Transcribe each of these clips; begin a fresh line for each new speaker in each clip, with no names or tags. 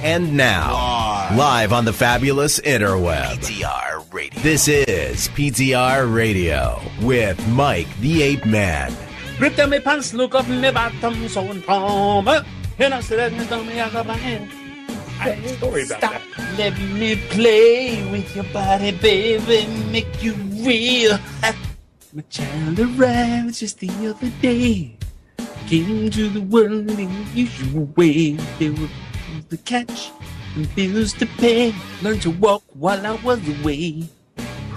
And now, live on the fabulous interweb, PTR Radio. This is PTR Radio with Mike the Ape Man.
Rip down my pants, look up my bottom, so and from. And I said, "Tell me I got my hand." I have a story about that. Let me play with your body, baby, make you real. My child arrived just the other day. Came to the world in the usual way. There were bills to catch and bills to pay. Learned to walk while I was away.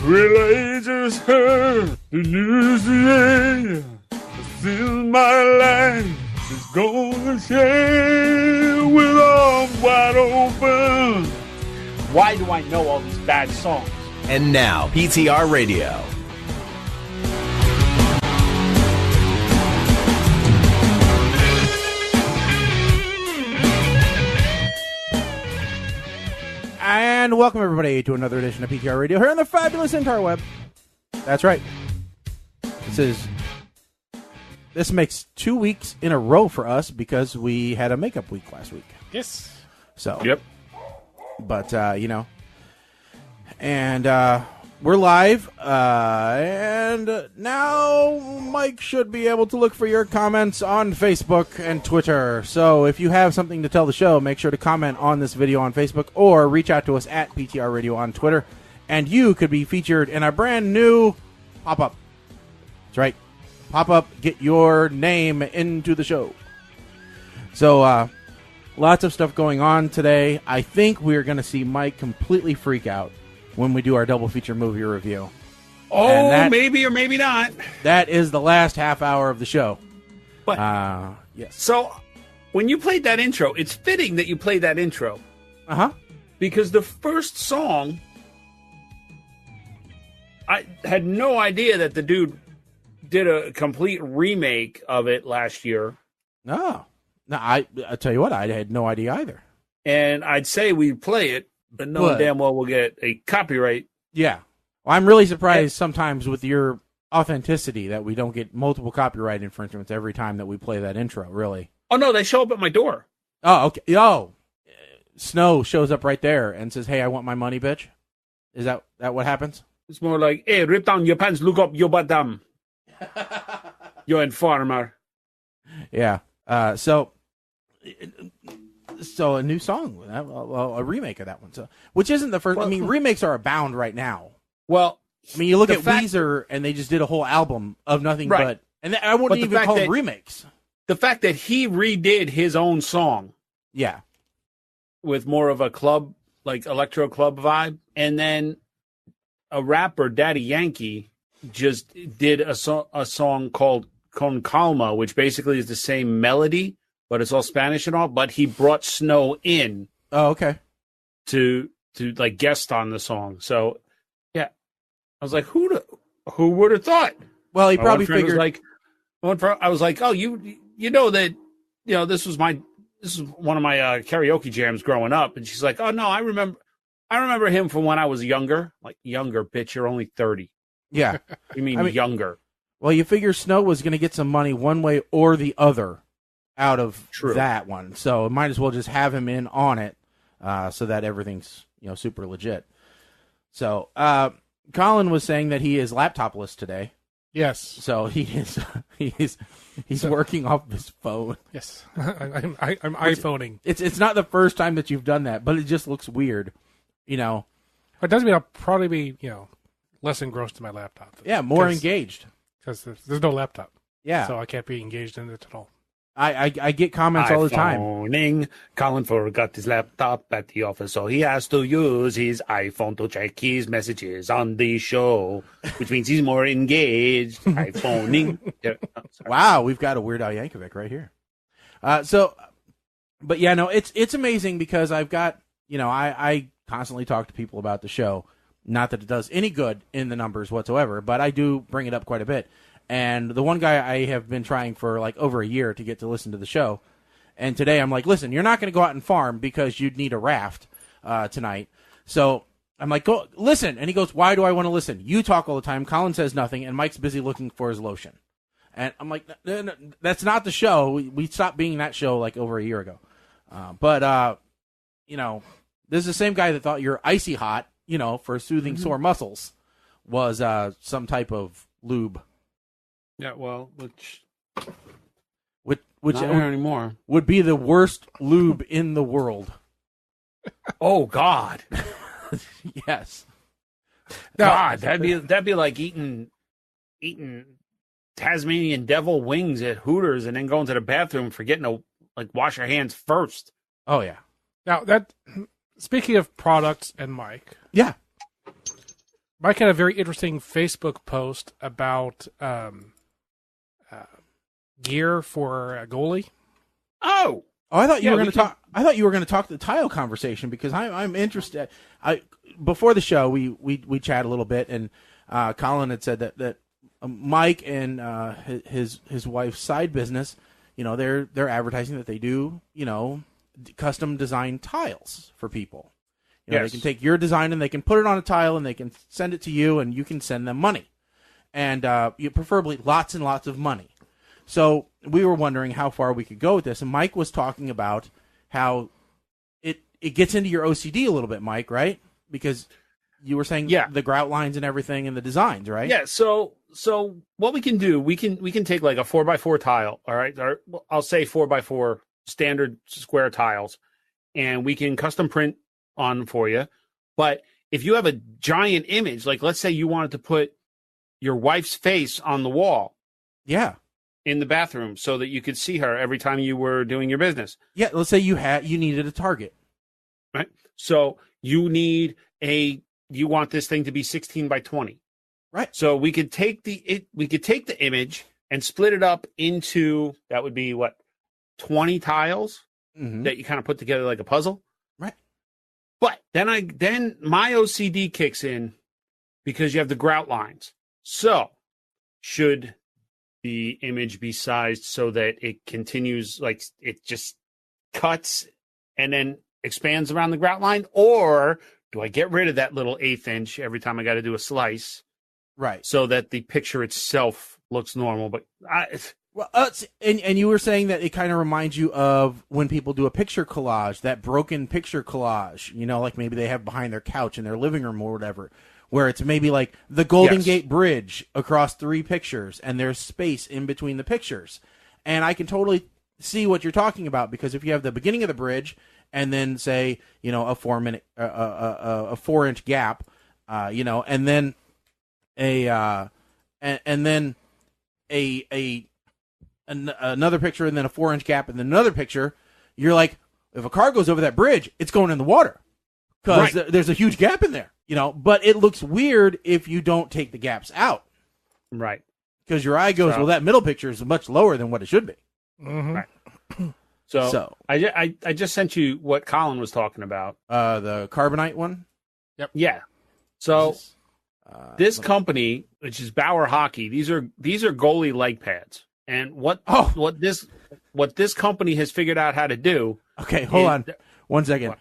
Well, I just heard the news today. This is my life. It's gonna share with arms wide open. Why do I know all these bad songs?
And now, PTR Radio.
And welcome, everybody, to another edition of PTR Radio here on the fabulous interweb. That's right. This makes 2 weeks in a row for us because we had a makeup week last week.
Yes.
So.
Yep.
But, and we're live, and now Mike should be able to look for your comments on Facebook and Twitter. So if you have something to tell the show, make sure to comment on this video on Facebook or reach out to us at PTR Radio on Twitter, and you could be featured in a brand new pop-up. That's right. Pop-up, get your name into the show. So, lots of stuff going on today. I think we're going to see Mike completely freak out when we do our double feature movie review.
Oh, maybe or maybe not.
That is the last half hour of the show.
But,
yes.
So, when you played that intro, it's fitting that you played that intro.
Uh-huh.
Because the first song, I had no idea that the dude did a complete remake of it last year.
No, I tell you what, I had no idea either.
And I'd say we play it, but knowing damn well we'll get a copyright.
Yeah. Well, I'm really surprised sometimes with your authenticity that we don't get multiple copyright infringements every time that we play that intro, really.
Oh, no, they show up at my door.
Oh, okay. Oh, Snow shows up right there and says, "Hey, I want my money, bitch." Is that what happens?
It's more like, "Hey, rip down your pants, look up your bottom." You're informer.
Yeah. So a new song, a remake of that one. So, which isn't the first. I mean, remakes are abound right now.
Well,
I mean, you look at Weezer, and they just did a whole album of nothing but, and I wouldn't even call them remakes.
The fact that he redid his own song,
yeah,
with more of a club, like electro club vibe, and then a rapper, Daddy Yankee, just did a song called Con Calma, which basically is the same melody, but it's all Spanish and all. But he brought Snow in.
Oh, okay.
To like guest on the song. So yeah, I was like, who would have thought?
Well, he probably figured.
I was like, oh, you know that, this is one of my karaoke jams growing up, and she's like, oh no, I remember him from when I was younger. Like, younger, bitch, you're only 30.
Yeah.
You mean younger. Well,
you figure Snow was going to get some money one way or the other out of that one. So might as well just have him in on it so that everything's, super legit. So Colin was saying that he is laptopless today.
Yes.
So he's working off his phone.
Yes. I'm iPhoning.
It's not the first time that you've done that, but it just looks weird, It
doesn't mean I'll probably be, less engrossed in my laptop.
Yeah, more engaged.
Because there's no laptop.
Yeah.
So I can't be engaged in it at all.
I get comments all the time.
iPhoning. Colin forgot his laptop at the office, so he has to use his iPhone to check his messages on the show, which means he's more engaged. iPhoning.
Wow, we've got a Weird Al Yankovic right here. But yeah, no, it's amazing because I've got, I constantly talk to people about the show. Not that it does any good in the numbers whatsoever, but I do bring it up quite a bit. And the one guy I have been trying for like over a year to get to listen to the show. And today I'm like, listen, you're not going to go out and farm because you'd need a raft tonight. So I'm like, go listen. And he goes, why do I want to listen? You talk all the time. Colin says nothing. And Mike's busy looking for his lotion. And I'm like, no, that's not the show. We stopped being that show like over a year ago. But this is the same guy that thought your Icy Hot, for soothing sore muscles, was some type of lube.
Yeah, well,
Which
not anymore.
would be the worst lube in the world.
Oh God.
Yes.
God, that'd be like eating Tasmanian devil wings at Hooters and then going to the bathroom forgetting to wash your hands first.
Oh yeah.
Now speaking of products and Mike.
Yeah.
Mike had a very interesting Facebook post about gear for a goalie.
Oh,
I thought you were going to talk. I thought you were going to talk the tile conversation because I'm interested. Before the show we chat a little bit, and Colin had said that Mike and his wife's side business, they're advertising that they do custom design tiles for people. They can take your design and they can put it on a tile and they can send it to you and you can send them money, and preferably lots and lots of money. So we were wondering how far we could go with this, and Mike was talking about how it gets into your OCD a little bit, Mike, right? Because you were saying the grout lines and everything and the designs, right?
Yeah. So what we can do, we can take like a 4x4 tile, all right? Or I'll say 4x4 standard square tiles, and we can custom print on for you. But if you have a giant image, like let's say you wanted to put your wife's face on the wall.
Yeah.
In the bathroom so that you could see her every time you were doing your business.
Yeah, let's say you needed a target.
Right? So you want this thing to be 16 by 20.
Right.
So we could take the image and split it up into, that would be 20 tiles that you kind of put together like a puzzle.
Right.
But then my OCD kicks in because you have the grout lines. So should the image be sized so that it continues, like it just cuts and then expands around the grout line? Or do I get rid of that little 1/8 inch every time I got to do a slice?
Right.
So that the picture itself looks normal. But
and you were saying that it kind of reminds you of when people do a picture collage, that broken picture collage, like maybe they have behind their couch in their living room or whatever, where it's maybe like the Golden Gate Bridge across 3 pictures, and there's space in between the pictures. And I can totally see what you're talking about, because if you have the beginning of the bridge and then say, a 4-inch gap, and then another picture and then a 4-inch gap and then another picture, you're like, if a car goes over that bridge, it's going in the water because there's a huge gap in there. But it looks weird if you don't take the gaps out.
Right.
Because your eye goes, well, that middle picture is much lower than what it should be.
Mm-hmm. Right. So I just sent you what Colin was talking about.
The carbonite one?
Yep. Yeah. So this company, which is Bauer Hockey, these are goalie leg pads. And what this company has figured out how to do.
Okay, hold on 1 second. What?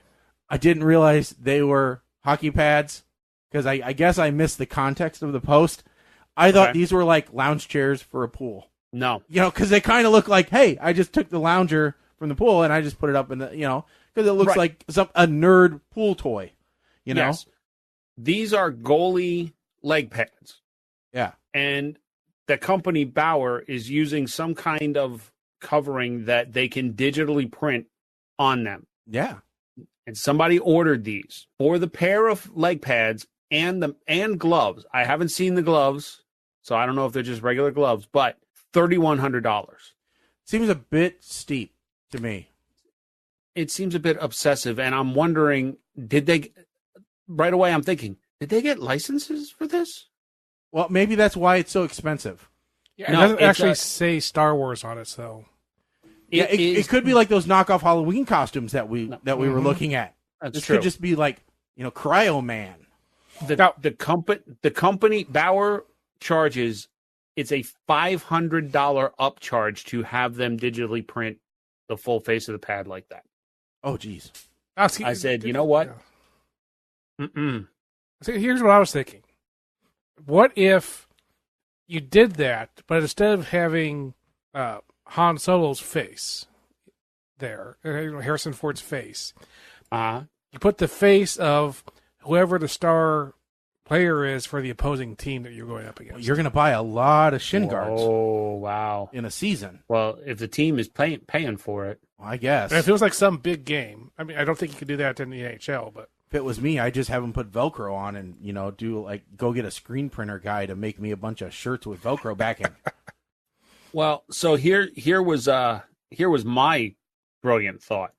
I didn't realize they were hockey pads, because I guess I missed the context of the post. I thought these were like lounge chairs for a pool.
No.
Because they kind of look like, hey, I just took the lounger from the pool and I just put it up in the, because it looks like a nerd pool toy,
Yes. These are goalie leg pads.
Yeah.
And the company Bauer is using some kind of covering that they can digitally print on them.
Yeah.
And somebody ordered these for the pair of leg pads and gloves. I haven't seen the gloves, so I don't know if they're just regular gloves, but $3,100.
Seems a bit steep to me.
It seems a bit obsessive, and I'm wondering, right away I'm thinking, did they get licenses for this?
Well, maybe that's why it's so expensive.
Yeah, it doesn't actually say Star Wars on it, so...
It could be like those knockoff Halloween costumes that we were looking at. This could just be like, Cryo Man.
The company Bauer charges, it's a $500 upcharge to have them digitally print the full face of the pad like that.
Oh, geez.
I said, you know what?
Yeah. So here's what I was thinking. What if you did that, but instead of having Han Solo's face there, Harrison Ford's face, You put the face of whoever the star player is for the opposing team that you're going up against.
You're going to buy a lot of shin guards.
Oh, wow.
In a season.
Well, if the team is paying for it.
Well, I guess.
And if it was like some big game, I mean, I don't think you could do that in the NHL, but.
If it was me, I'd just have them put Velcro on and, go get a screen printer guy to make me a bunch of shirts with Velcro backing.
Well, so here was my brilliant thought.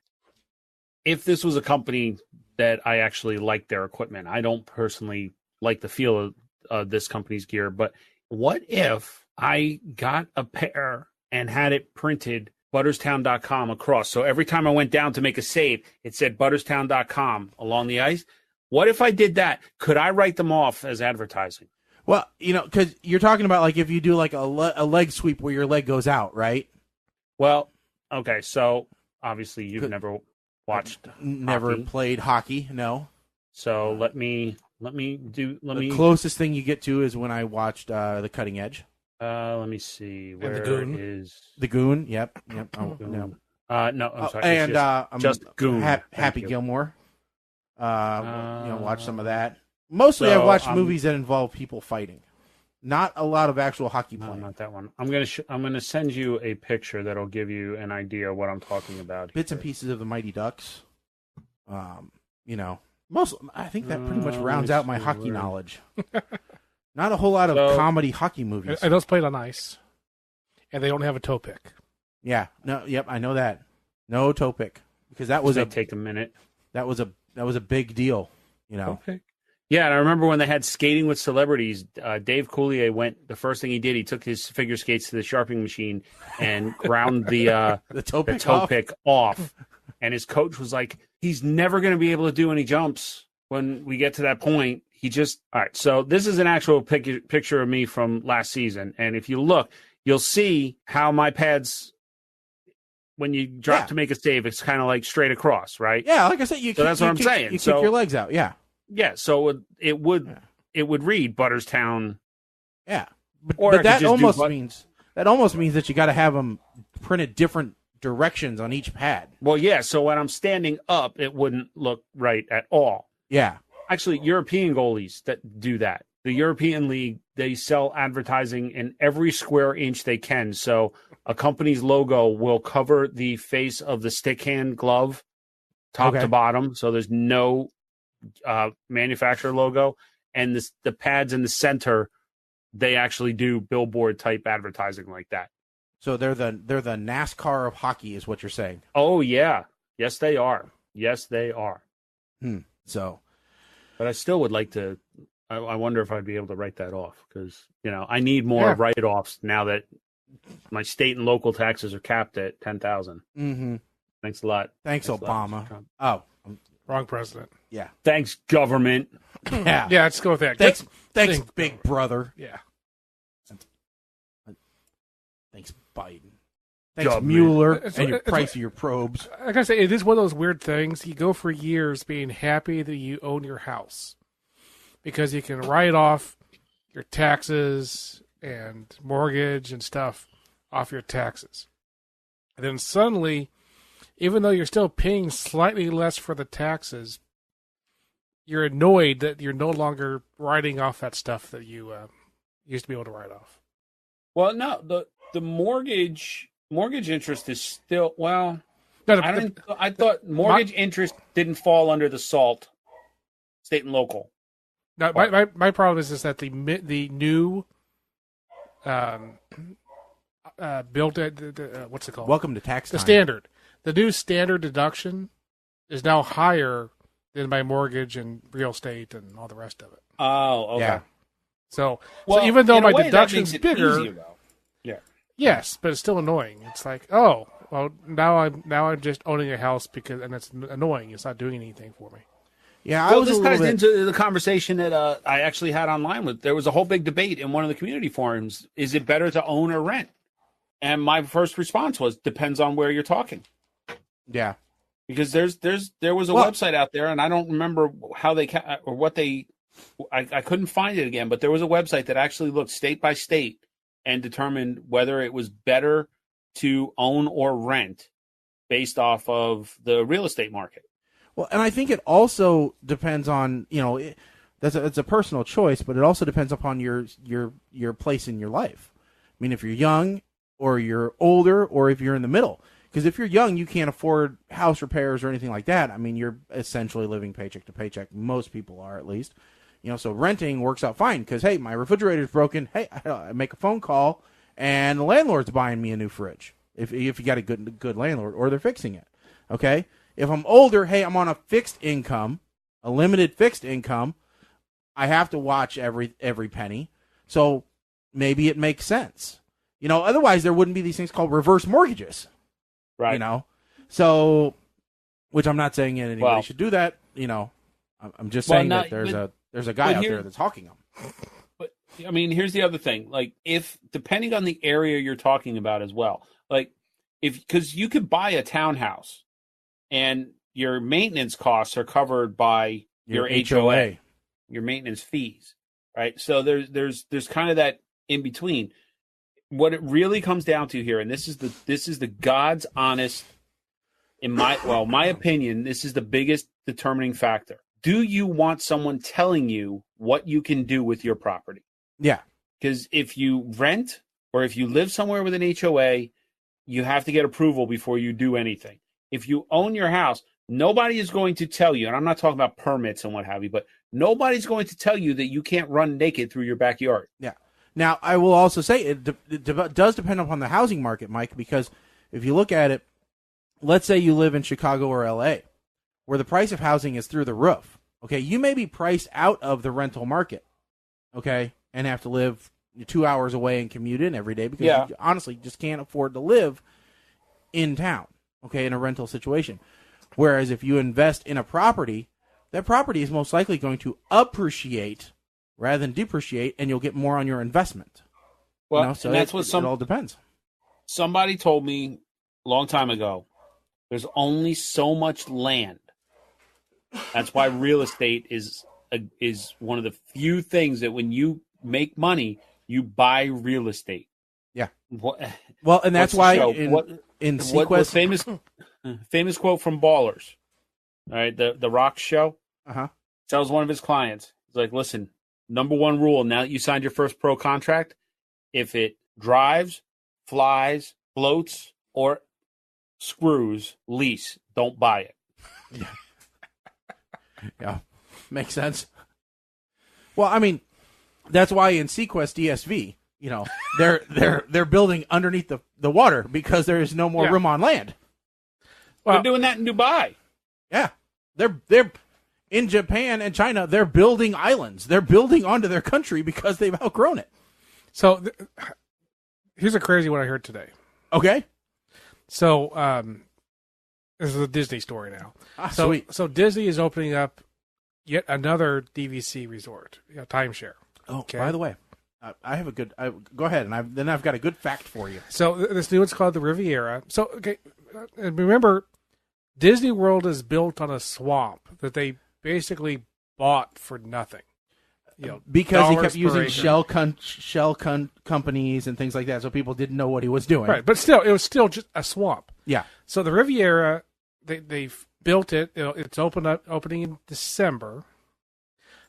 If this was a company that I actually liked their equipment, I don't personally like the feel of this company's gear, but what if I got a pair and had it printed Butterstown.com across? So every time I went down to make a save, it said Butterstown.com along the ice. What if I did that? Could I write them off as advertising?
Well, because you're talking about like if you do like a leg sweep where your leg goes out, right?
Well, okay, so obviously you've never watched hockey.
Played hockey, no.
So let me
The closest thing you get to is when I watched The Cutting Edge.
Let me see. Where
the Goon.
is
The Goon? Yep.
Oh,
No.
no, I'm sorry.
And
just Goon.
Happy Gilmore. Watch some of that. Mostly I've watched movies that involve people fighting. Not a lot of actual hockey playing.
No, not that one. I'm gonna send you a picture that'll give you an idea of what I'm talking about.
Bits and pieces of the Mighty Ducks. I think that pretty much rounds out my hockey knowledge. Not a whole lot of comedy hockey movies.
And those played on ice, and they don't have a toe pick.
Yeah. No. Yep. I know that. No toe pick because that was
take a minute.
That was a big deal.
Okay. Yeah, and I remember when they had Skating with Celebrities, Dave Coulier went, the first thing he did, he took his figure skates to the sharpening machine and ground the toe pick off. And his coach was like, he's never going to be able to do any jumps when we get to that point. All right, so this is an actual picture of me from last season. And if you look, you'll see how my pads, when you drop to make a save, it's kind of like straight across, right?
Yeah, like I said,
that's what I'm saying.
You kick your legs out, yeah.
Yeah, so it would read Butterstown.
Yeah, but that almost means that you got to have them printed different directions on each pad.
Well, yeah. So when I'm standing up, it wouldn't look right at all.
Yeah,
actually, European goalies that do that. The European League, they sell advertising in every square inch they can. So a company's logo will cover the face of the stick hand glove, top to bottom. So there's no manufacturer logo, and the pads in the center, they actually do billboard type advertising like that.
So they're the NASCAR of hockey, is what you're saying?
Oh yeah, yes they are.
So,
but I still would like to. I wonder if I'd be able to write that off because I need more write-offs now that my state and local taxes are capped at $10,000.
Mm-hmm.
Thanks a lot.
Thanks Obama.
Wrong president.
Yeah.
Thanks, government.
Yeah.
Yeah, let's go with that.
Thanks, big brother.
Yeah.
Thanks, Biden. Thanks, Mueller, and your price of your probes.
I gotta say, it is one of those weird things. You go for years being happy that you own your house because you can write off your taxes and mortgage and stuff off your taxes. And then suddenly, even though you're still paying slightly less for the taxes, you're annoyed that you're no longer writing off that stuff that you used to be able to write off.
Well, no, the mortgage interest is still I thought mortgage interest didn't fall under the SALT, state and local.
No, my problem is that the new built what's it called?
Welcome to tax time.
The standard. The new standard deduction is now higher than my mortgage and real estate and all the rest of it.
Oh, okay.
Yeah.
So even though my deduction's bigger,
easier, though. Yeah.
Yes, but it's still annoying. It's like, oh, well, now I'm just owning a house and it's annoying. It's not doing anything for me.
Yeah,
well, this ties into the conversation that I actually had online. There was a whole big debate in one of the community forums. Is it better to own or rent? And my first response was, depends on where you're talking.
Yeah,
because there was a website out there, and I don't remember how they or what they. I couldn't find it again, but there was a website that actually looked state by state and determined whether it was better to own or rent based off of the real estate market.
Well, and I think it also depends on, it's a personal choice, but it also depends upon your place in your life. I mean, if you're young or you're older or if you're in the middle. Because if you're young, you can't afford house repairs or anything like that. I mean, you're essentially living paycheck to paycheck. Most people are, at least. So renting works out fine because, hey, my refrigerator's broken. Hey, I make a phone call, and the landlord's buying me a new fridge if you got a good landlord, or they're fixing it. Okay? If I'm older, hey, I'm on a fixed income, a limited fixed income. I have to watch every penny. So maybe it makes sense. Otherwise there wouldn't be these things called reverse mortgages.
Right.
So, which I'm not saying anybody should do that. I'm just saying that there's a guy out there that's hawking them.
But I mean, here's the other thing. Like, if depending on the area you're talking about as well, like because you could buy a townhouse and your maintenance costs are covered by your HOA, your maintenance fees, right? So there's kind of that in between. What it really comes down to here, and this is the God's honest, in my opinion, this is the biggest determining factor. Do you want someone telling you what you can do with your property?
Yeah.
Because if you rent or if you live somewhere with an HOA, you have to get approval before you do anything. If you own your house, nobody is going to tell you, and I'm not talking about permits and what have you, but nobody's going to tell you that you can't run naked through your backyard.
Yeah. Now, I will also say it does depend upon the housing market, Mike, because if you look at it, let's say you live in Chicago or L.A., where the price of housing is through the roof. Okay, you may be priced out of the rental market, okay, and have to live 2 hours away and commute in every day because you honestly just can't afford to live in town, okay, in a rental situation. Whereas if you invest in a property, that property is most likely going to appreciate rather than depreciate, and you'll get more on your investment.
Well,
so
and that's what
it all depends.
Somebody told me a long time ago, there's only so much land. That's why real estate is one of the few things that when you make money, you buy real estate.
Yeah. Well, and that's why in
Sequest, famous quote from Ballers, all right, the rock show. Tells one of his clients, he's like, listen, number one rule, now that you signed your first pro contract, if it drives, flies, floats, or screws, lease, don't buy it.
Yeah, makes sense. Well, I mean, that's why in Sequest DSV, they're building underneath the water because there is no more room on land.
Well, they're doing that in Dubai.
Yeah, they're in Japan and China. They're building islands. They're building onto their country because they've outgrown it.
So here's a crazy one I heard today.
Okay.
So this is a Disney story now.
Sweet.
So Disney is opening up yet another DVC resort, timeshare.
Oh,
okay?
By the way, I have a good. Go ahead, and I've got a good fact for you.
So this new one's called the Riviera. So okay, and remember, Disney World is built on a swamp that they basically bought for nothing.
Because he kept using shell companies and things like that, so people didn't know what he was doing.
Right, but still, it was still just a swamp.
Yeah.
So the Riviera, they've built it. It's opening in December,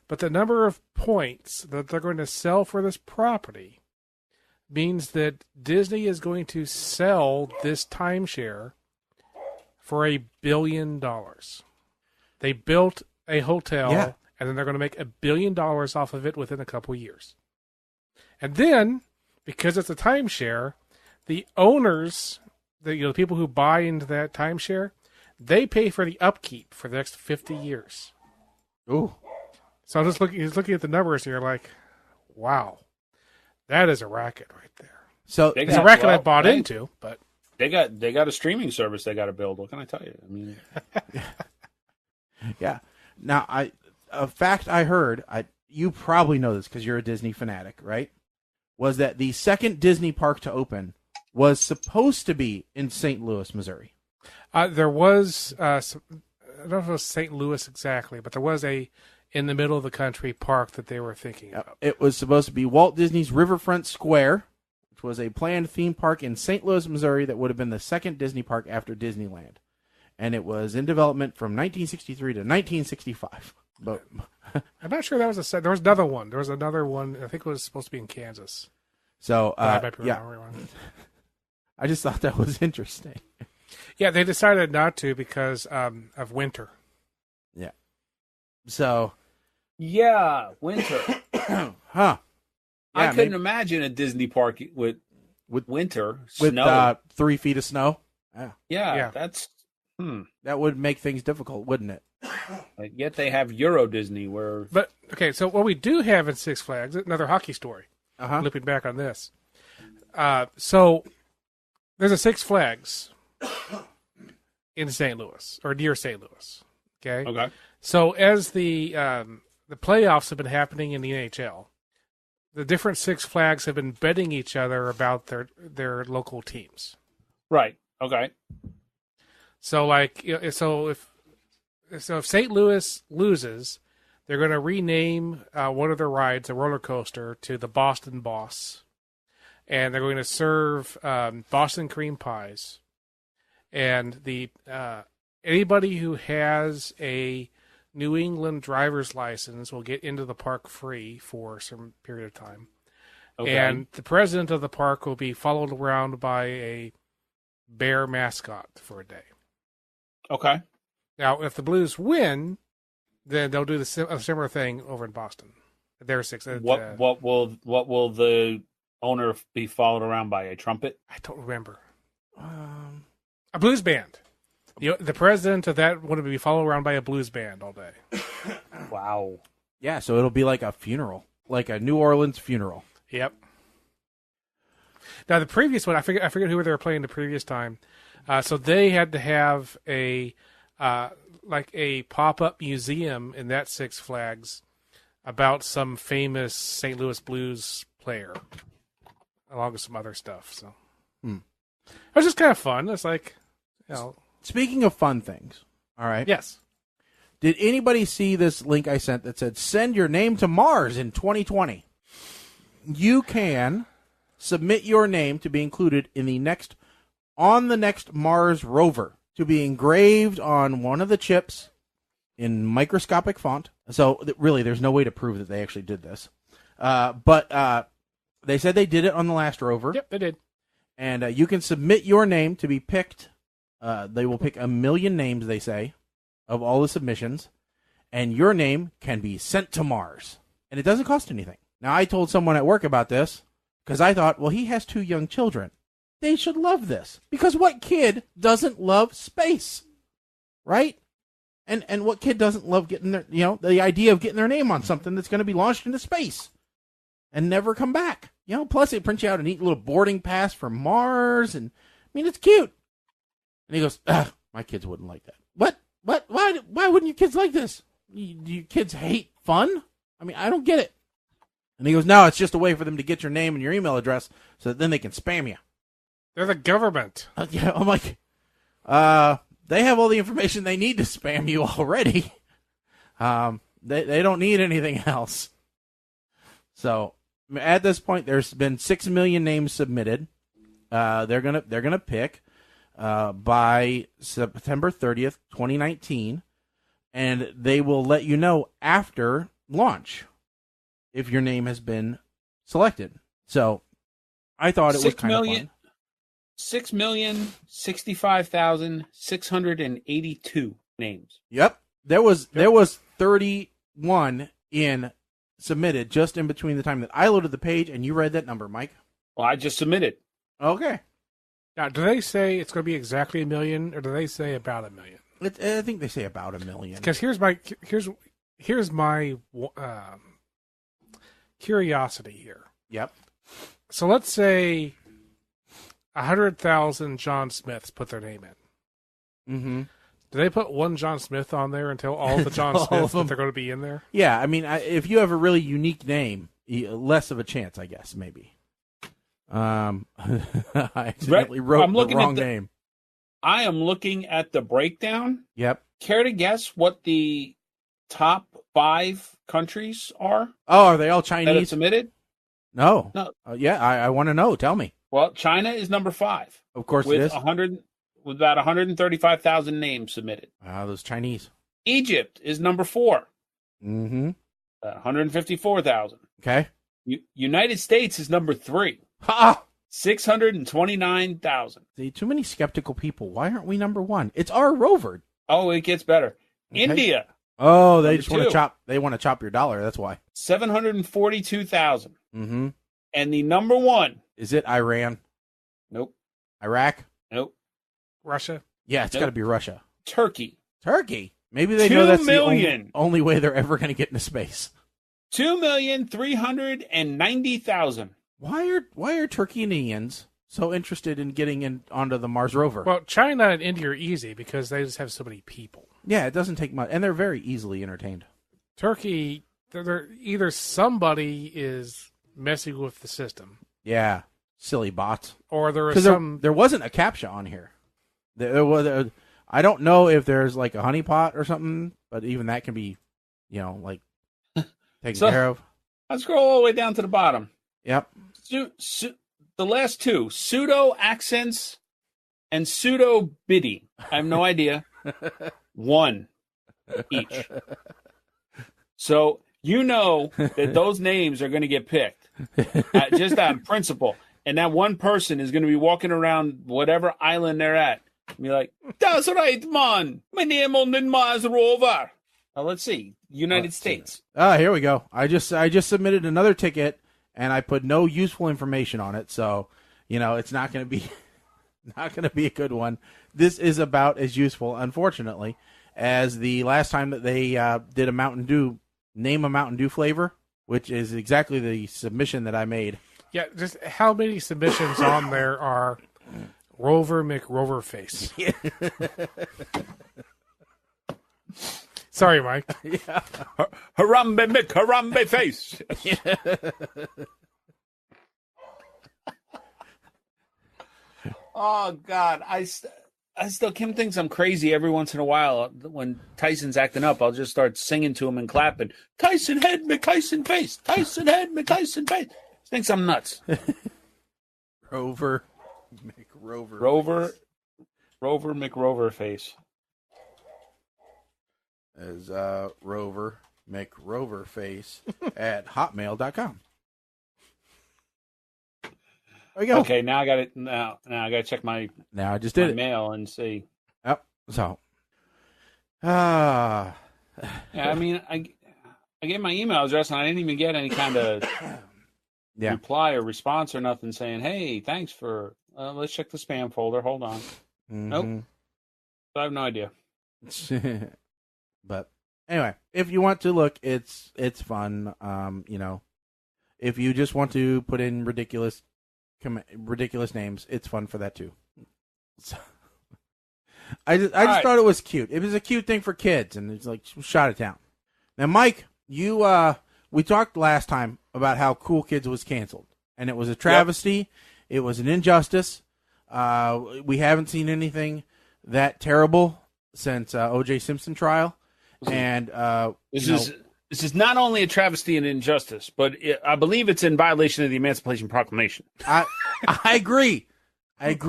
but the number of points that they're going to sell for this property means that Disney is going to sell this timeshare for $1 billion. They built a hotel.
Yeah.
And then they're going to make $1 billion off of it within a couple years. And then, because it's a timeshare, the owners, the people who buy into that timeshare, they pay for the upkeep for the next 50 years.
Ooh.
So I'm just looking at the numbers, and you're like, wow, that is a racket right there.
So
it's a racket I bought into, but
they got a streaming service they got to build. What can I tell you? I mean,
yeah. Now a fact I heard, you probably know this because you're a Disney fanatic, right? Was that the second Disney park to open was supposed to be in St. Louis, Missouri.
There was, I don't know if it was St. Louis exactly, but there was a in the middle of the country park that they were thinking of.
It was supposed to be Walt Disney's Riverfront Square, which was a planned theme park in St. Louis, Missouri that would have been the second Disney park after Disneyland. and it was in development from 1963 to 1965. But
I'm not sure that was there was another one. There was another one. I think it was supposed to be in Kansas.
So,
I might be
yeah.
wrong.
I just thought that was interesting.
Yeah, they decided not to because of winter.
Yeah. So.
Yeah, winter.
Huh.
I
Yeah,
couldn't imagine a Disney park with winter,
with
snow.
3 feet of snow.
Yeah, that's...
That would make things difficult, wouldn't it?
Yet they have Euro Disney where...
But, okay, so what we do have in Six Flags, another hockey story,
Uh-huh.
looping back on this. So there's a Six Flags in St. Louis, or near St. Louis, okay?
Okay.
So as the playoffs have been happening in the NHL, the different Six Flags have been betting each other about their local teams.
Right, okay.
So, if St. Louis loses, they're going to rename one of their rides, a roller coaster, to the Boston Boss, and they're going to serve Boston cream pies. And the anybody who has a New England driver's license will get into the park free for some period of time. Okay. And the president of the park will be followed around by a bear mascot for a day.
Okay.
Now, if the Blues win, then they'll do a similar thing over in Boston. They're six.
What will the owner be followed around by? A trumpet?
I don't remember. A blues band. The president of that would be followed around by a blues band all day.
Wow.
Yeah, so it'll be like a funeral, like a New Orleans funeral.
Yep. Now the previous one, I forget who they were playing the previous time. So they had to have a pop-up museum in that Six Flags about some famous St. Louis Blues player, along with some other stuff. So it was just kind of fun. It's like,
Speaking of fun things, all right.
Yes.
Did anybody see this link I sent that said, send your name to Mars in 2020? You can submit your name to be included in the next Mars rover, to be engraved on one of the chips in microscopic font. So really, there's no way to prove that they actually did this. But they said they did it on the last rover.
Yep, they did.
And you can submit your name to be picked. They will pick 1 million names, they say, of all the submissions. And your name can be sent to Mars. And it doesn't cost anything. Now, I told someone at work about this because I thought, well, he has 2 young children. They should love this. Because what kid doesn't love space? Right? And what kid doesn't love getting the idea of getting their name on something that's going to be launched into space and never come back? Plus it prints you out a neat little boarding pass for Mars. And I mean, it's cute. And he goes, my kids wouldn't like that. What? Why wouldn't your kids like this? You kids hate fun? I mean, I don't get it. And he goes, no, it's just a way for them to get your name and your email address so that then they can spam you.
They're the government.
Yeah, I'm like, they have all the information they need to spam you already. They don't need anything else. So at this point, there's been 6 million names submitted. They're gonna pick by September 30th, 2019, and they will let you know after launch if your name has been selected. So I thought it was kind of fun.
6,065,682 names.
Yep. There was 31 in submitted just in between the time that I loaded the page and you read that number, Mike.
Well, I just submitted.
Okay.
Now, do they say it's going to be exactly 1 million, or do they say about 1 million?
I think they say about 1 million.
Because here's my curiosity here.
Yep.
So let's say 100,000 John Smiths put their name in.
Mm-hmm.
Do they put one John Smith on there until all the John Smiths that they're going to be in there?
Yeah, I mean, if you have a really unique name, less of a chance, I guess, maybe. I accidentally wrote the wrong name.
I am looking at the breakdown.
Yep.
Care to guess what the top 5 countries are?
Oh, are they all Chinese?
That have submitted?
No.
No.
Yeah, I want to know. Tell me.
Well, China is number 5.
Of course
with
it is.
with about 135,000 names submitted.
Those Chinese.
Egypt is number 4.
Mm-hmm.
154,000.
Okay.
United States is number 3.
Ha!
629,000.
See, too many skeptical people. Why aren't we number 1? It's our rover.
Oh, it gets better.
Okay.
India.
Oh, they just
Number
want to
2.
chop. They want to chop your dollar. That's why.
742,000.
Mm-hmm.
And the number 1.
Is it Iran?
Nope.
Iraq?
Nope.
Russia.
Yeah, it's
Nope.
got to be Russia.
Turkey.
Turkey. Maybe they
2
know that's
million.
the only way they're ever going to get into space.
2,390,000.
Why are Turkeyanians so interested in getting in onto the Mars rover?
Well, China and India are easy because they just have so many people.
Yeah, it doesn't take much, and they're very easily entertained.
Turkey, they're either somebody is messing with the system.
Yeah, silly bots.
Or there is
Because there wasn't a CAPTCHA on here. There was. I don't know if there's like a honeypot or something, but even that can be, like taken care of.
Let's scroll all the way down to the bottom.
Yep.
The last 2, pseudo accents and pseudo biddy. I have no idea. 1 each. So that those names are going to get picked just on principle. And that one person is going to be walking around whatever island they're at and be like, "That's right, man. My name on the Mars rover." Now, let's see. United States.
Here we go. I just submitted another ticket, and I put no useful information on it, so it's not going to be a good one. This is about as useful, unfortunately, as the last time that they did a Mountain Dew, name a Mountain Dew flavor, which is exactly the submission that I made.
Yeah, just how many submissions on there are Rover McRoverface? Sorry, Mike.
Yeah. Harambe Mick, Harambe face. Oh, God. I still, Kim thinks I'm crazy every once in a while. When Tyson's acting up, I'll just start singing to him and clapping. Tyson head, McTyson face. Tyson head, McTyson face. He thinks I'm nuts.
Rover McRover.
Rover McRover face.
As Rover McRoverface at hotmail.com. There you go.
Okay, now I got it. Now I got to check my.
Now I just did it.
Mail and see.
Yep. So.
Yeah, I mean, I gave my email address and I didn't even get any kind of reply or response or nothing saying, "Hey, thanks for. Let's check the spam folder. Hold on."
Mm-hmm.
Nope. I have no idea.
But anyway, if you want to look, it's fun. If you just want to put in ridiculous names, it's fun for that too. So, I just thought it was cute. It was a cute thing for kids, and it's like shot it down. Now, Mike, we talked last time about how Cool Kids was canceled, and it was a travesty. Yep. It was an injustice. We haven't seen anything that terrible since O.J. Simpson trial. And
this is not only a travesty and injustice, but I believe it's in violation of the Emancipation Proclamation.
I agree. And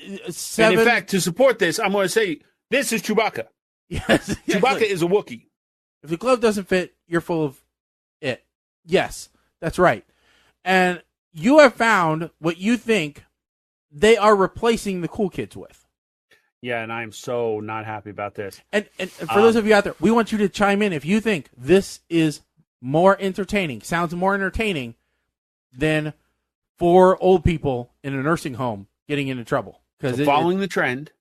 in fact, to support this, I'm going to say this is Chewbacca.
Yes,
Chewbacca is a Wookiee.
If the glove doesn't fit, you're full of it. Yes, that's right. And you have found what you think they are replacing the Cool Kids with.
Yeah, and I'm so not happy about this.
And for those of you out there, we want you to chime in if you think this is more entertaining, sounds more entertaining than 4 old people in a nursing home getting into trouble.
So following the trend,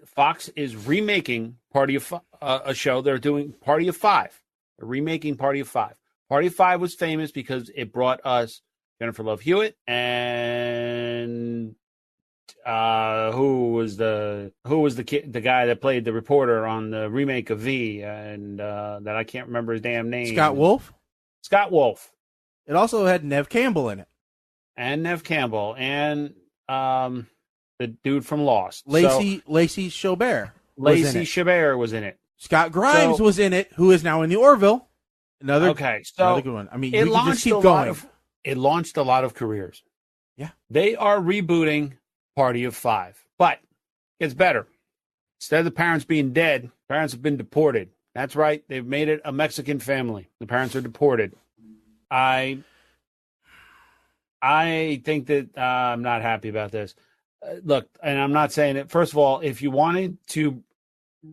Fox is remaking Party of a show. They're doing Party of 5. They're remaking Party of 5. Party of 5 was famous because it brought us Jennifer Love Hewitt and who was the guy that played the reporter on the remake of V, and that I can't remember his damn name.
Scott Wolf.
It
also had Nev Campbell in it,
and the dude from Lost,
Lacey Chabert.
Lacey Chabert was in it.
Scott Grimes was in it, who is now in the Orville. Another good one. I mean, you can just keep going.
It launched a lot of careers.
Yeah,
they are rebooting party of 5. But it gets better. Instead of the parents being dead, parents have been deported. That's right. They've made it a Mexican family. The parents are deported. I think that I'm not happy about this. Look, and I'm not saying it. First of all, if you wanted to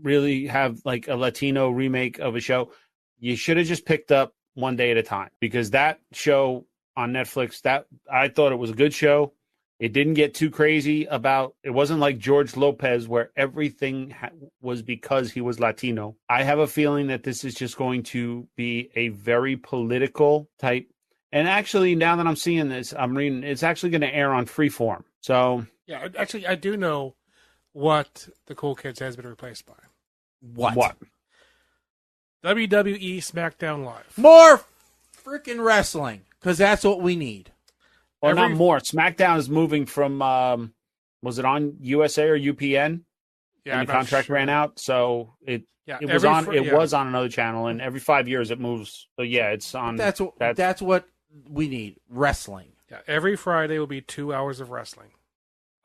really have like a Latino remake of a show, you should have just picked up One Day at a Time, because that show on Netflix, that I thought it was a good show. It didn't get too crazy about, it wasn't like George Lopez where everything was because he was Latino. I have a feeling that this is just going to be a very political type. And actually, now that I'm seeing this, I'm reading, it's actually going to air on Freeform. So
yeah, actually, I do know what the Cool Kids has been replaced by.
What?
WWE SmackDown Live.
More freaking wrestling, because that's what we need.
Well, not more. SmackDown is moving from, was it on USA or UPN?
Yeah,
and the contract ran out, so it was on another channel, and every 5 years it moves. So yeah, it's on.
That's what we need. Wrestling.
Yeah, every Friday will be 2 hours of wrestling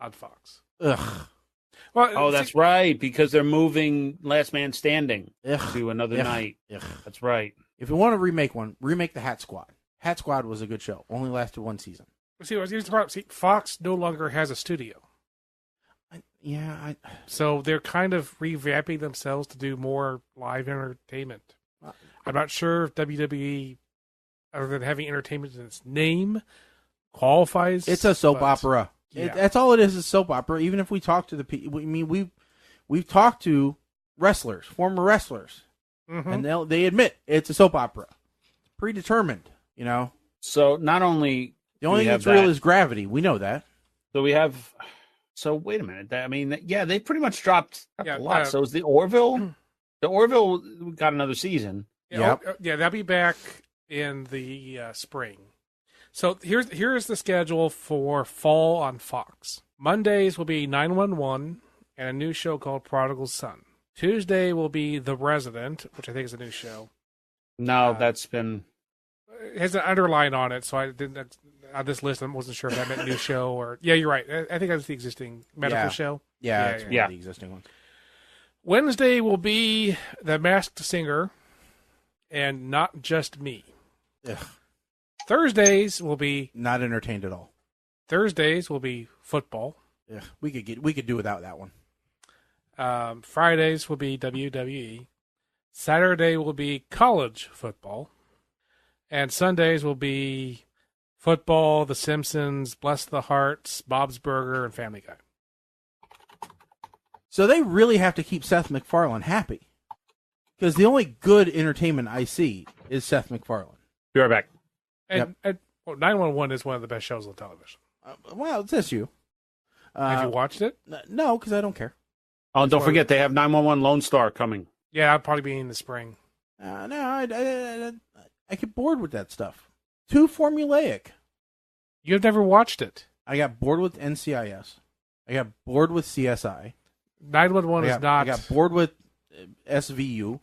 on Fox.
Ugh.
Well,
that's right, because they're moving Last Man Standing to another
Ugh.
night.
Ugh.
That's right.
If you want to remake one, remake the Hat Squad. Hat Squad was a good show. Only lasted one season.
Here's the problem. See, Fox no longer has a studio. So they're kind of revamping themselves to do more live entertainment. I'm not sure if WWE, other than having entertainment in its name, qualifies.
It's a soap opera.
Yeah.
That's all it is soap opera. Even if we talk to the people, I mean, we've talked to wrestlers, former wrestlers, and they admit it's a soap opera. It's predetermined, you know.
So not only
the only thing that's real is gravity. We know that.
So we have. So wait a minute. I mean, yeah, they pretty much dropped a lot. So is the Orville? The Orville got another season.
Yeah, they'll be back in the spring. So here's the schedule for fall on Fox. Mondays will be 911 and a new show called Prodigal Son. Tuesday will be The Resident, which I think is a new show.
No, that's been.
It has an underline on it, so I didn't. On this list, I wasn't sure if that meant new show or. Yeah, you're right. I think that's the existing medical show.
Yeah, it's one of the existing ones.
Wednesday will be The Masked Singer and Not Just Me.
Ugh.
Thursdays will be
not entertained at all.
Thursdays will be football.
Yeah, we could do without that one.
Fridays will be WWE. Saturday will be college football. And Sundays will be football, The Simpsons, Bless the Hearts, Bob's Burger, and Family Guy.
So they really have to keep Seth MacFarlane happy. Because the only good entertainment I see is Seth MacFarlane.
Be right back.
And 911 is one of the best shows on television.
Well, it's this you.
Have you watched it?
No, because I don't care.
Oh, and don't forget, they have 911 Lone Star coming.
Yeah, I'll probably be in the spring.
No, I get bored with that stuff. Too formulaic.
You've never watched it.
I got bored with NCIS. I got bored with CSI.
911 is not.
I got bored with SVU.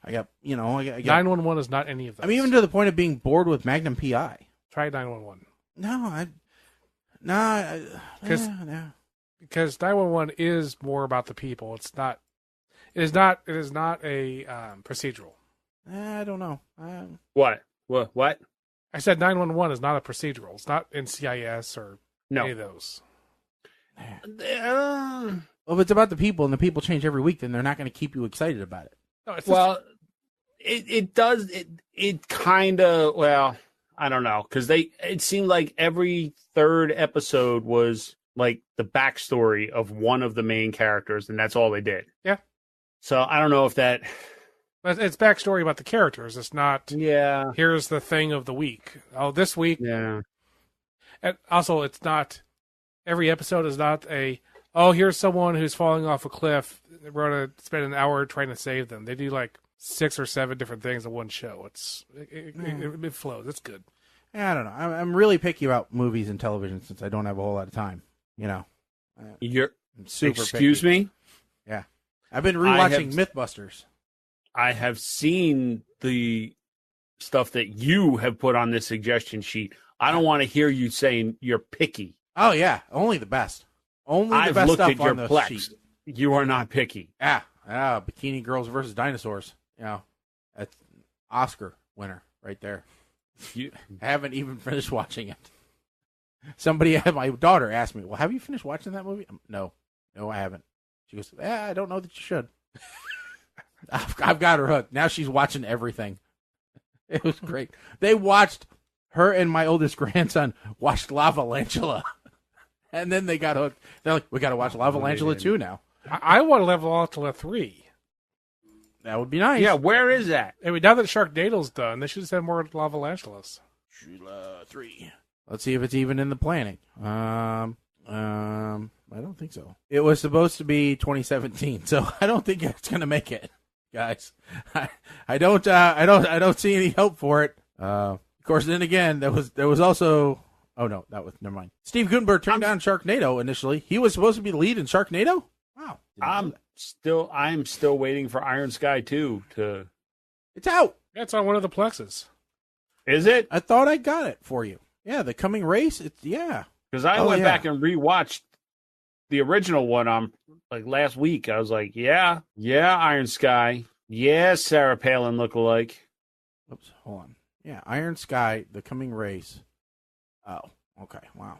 I got
911 is not any of those.
I'm even to the point of being bored with Magnum PI.
Try 911. Because 911 is more about the people. It's not. It is not a procedural.
I don't know.
What?
I said 911 is not a procedural. It's not NCIS or any of those.
Well, if it's about the people and the people change every week, then they're not going to keep you excited about it.
No, it does. It kind of. Well, I don't know, because it seemed like every third episode was like the backstory of one of the main characters, and that's all they did.
Yeah.
So I don't know if that.
But it's backstory about the characters. It's not.
Yeah.
Here's the thing of the week. Oh, this week.
Yeah.
And also, it's not. Every episode is not a. Oh, here's someone who's falling off a cliff. We're going to spend an hour trying to save them. They do like 6 or 7 different things in one show. It flows. It's good.
I don't know. I'm really picky about movies and television since I don't have a whole lot of time. You know.
You're
super
Excuse
picky.
me?
Yeah. I've been rewatching Mythbusters.
I have seen the stuff that you have put on this suggestion sheet. I don't want to hear you saying you're picky.
Oh, yeah. Only the best. Only the
I've
best
looked
stuff
at your
on the
Plex.
sheet.
You are not picky.
Bikini Girls versus Dinosaurs. That's Oscar winner right there.
You
haven't even finished watching it. My daughter asked me, well, have you finished watching that movie? No, I haven't. She goes, I don't know that you should. I've got her hooked. Now she's watching everything. It was great. Her and my oldest grandson watched Lavalantula. And then they got hooked. They're like, we got to watch Lavalantula 2 now.
I want to level out to 3.
That would be nice.
Yeah, where is that?
I mean, now that Sharknado's done, they should have had more Lavalantulas.
3. Let's see if it's even in the planning. I don't think so. It was supposed to be 2017, so I don't think it's going to make it, guys. I don't see any hope for it. Of course, then again, there was also. Oh no, never mind. Steve Guttenberg turned down Sharknado initially. He was supposed to be the lead in Sharknado. Wow.
I'm still waiting for Iron Sky 2 to.
It's out.
That's on one of the plexes.
Is it?
I thought I got it for you. Yeah, the coming race.
Because I went back and rewatched the original one on last week. I was like, yeah, Iron Sky, yeah, Sarah Palin lookalike.
Oops, hold on. Yeah, Iron Sky, the coming race. Oh, okay, wow.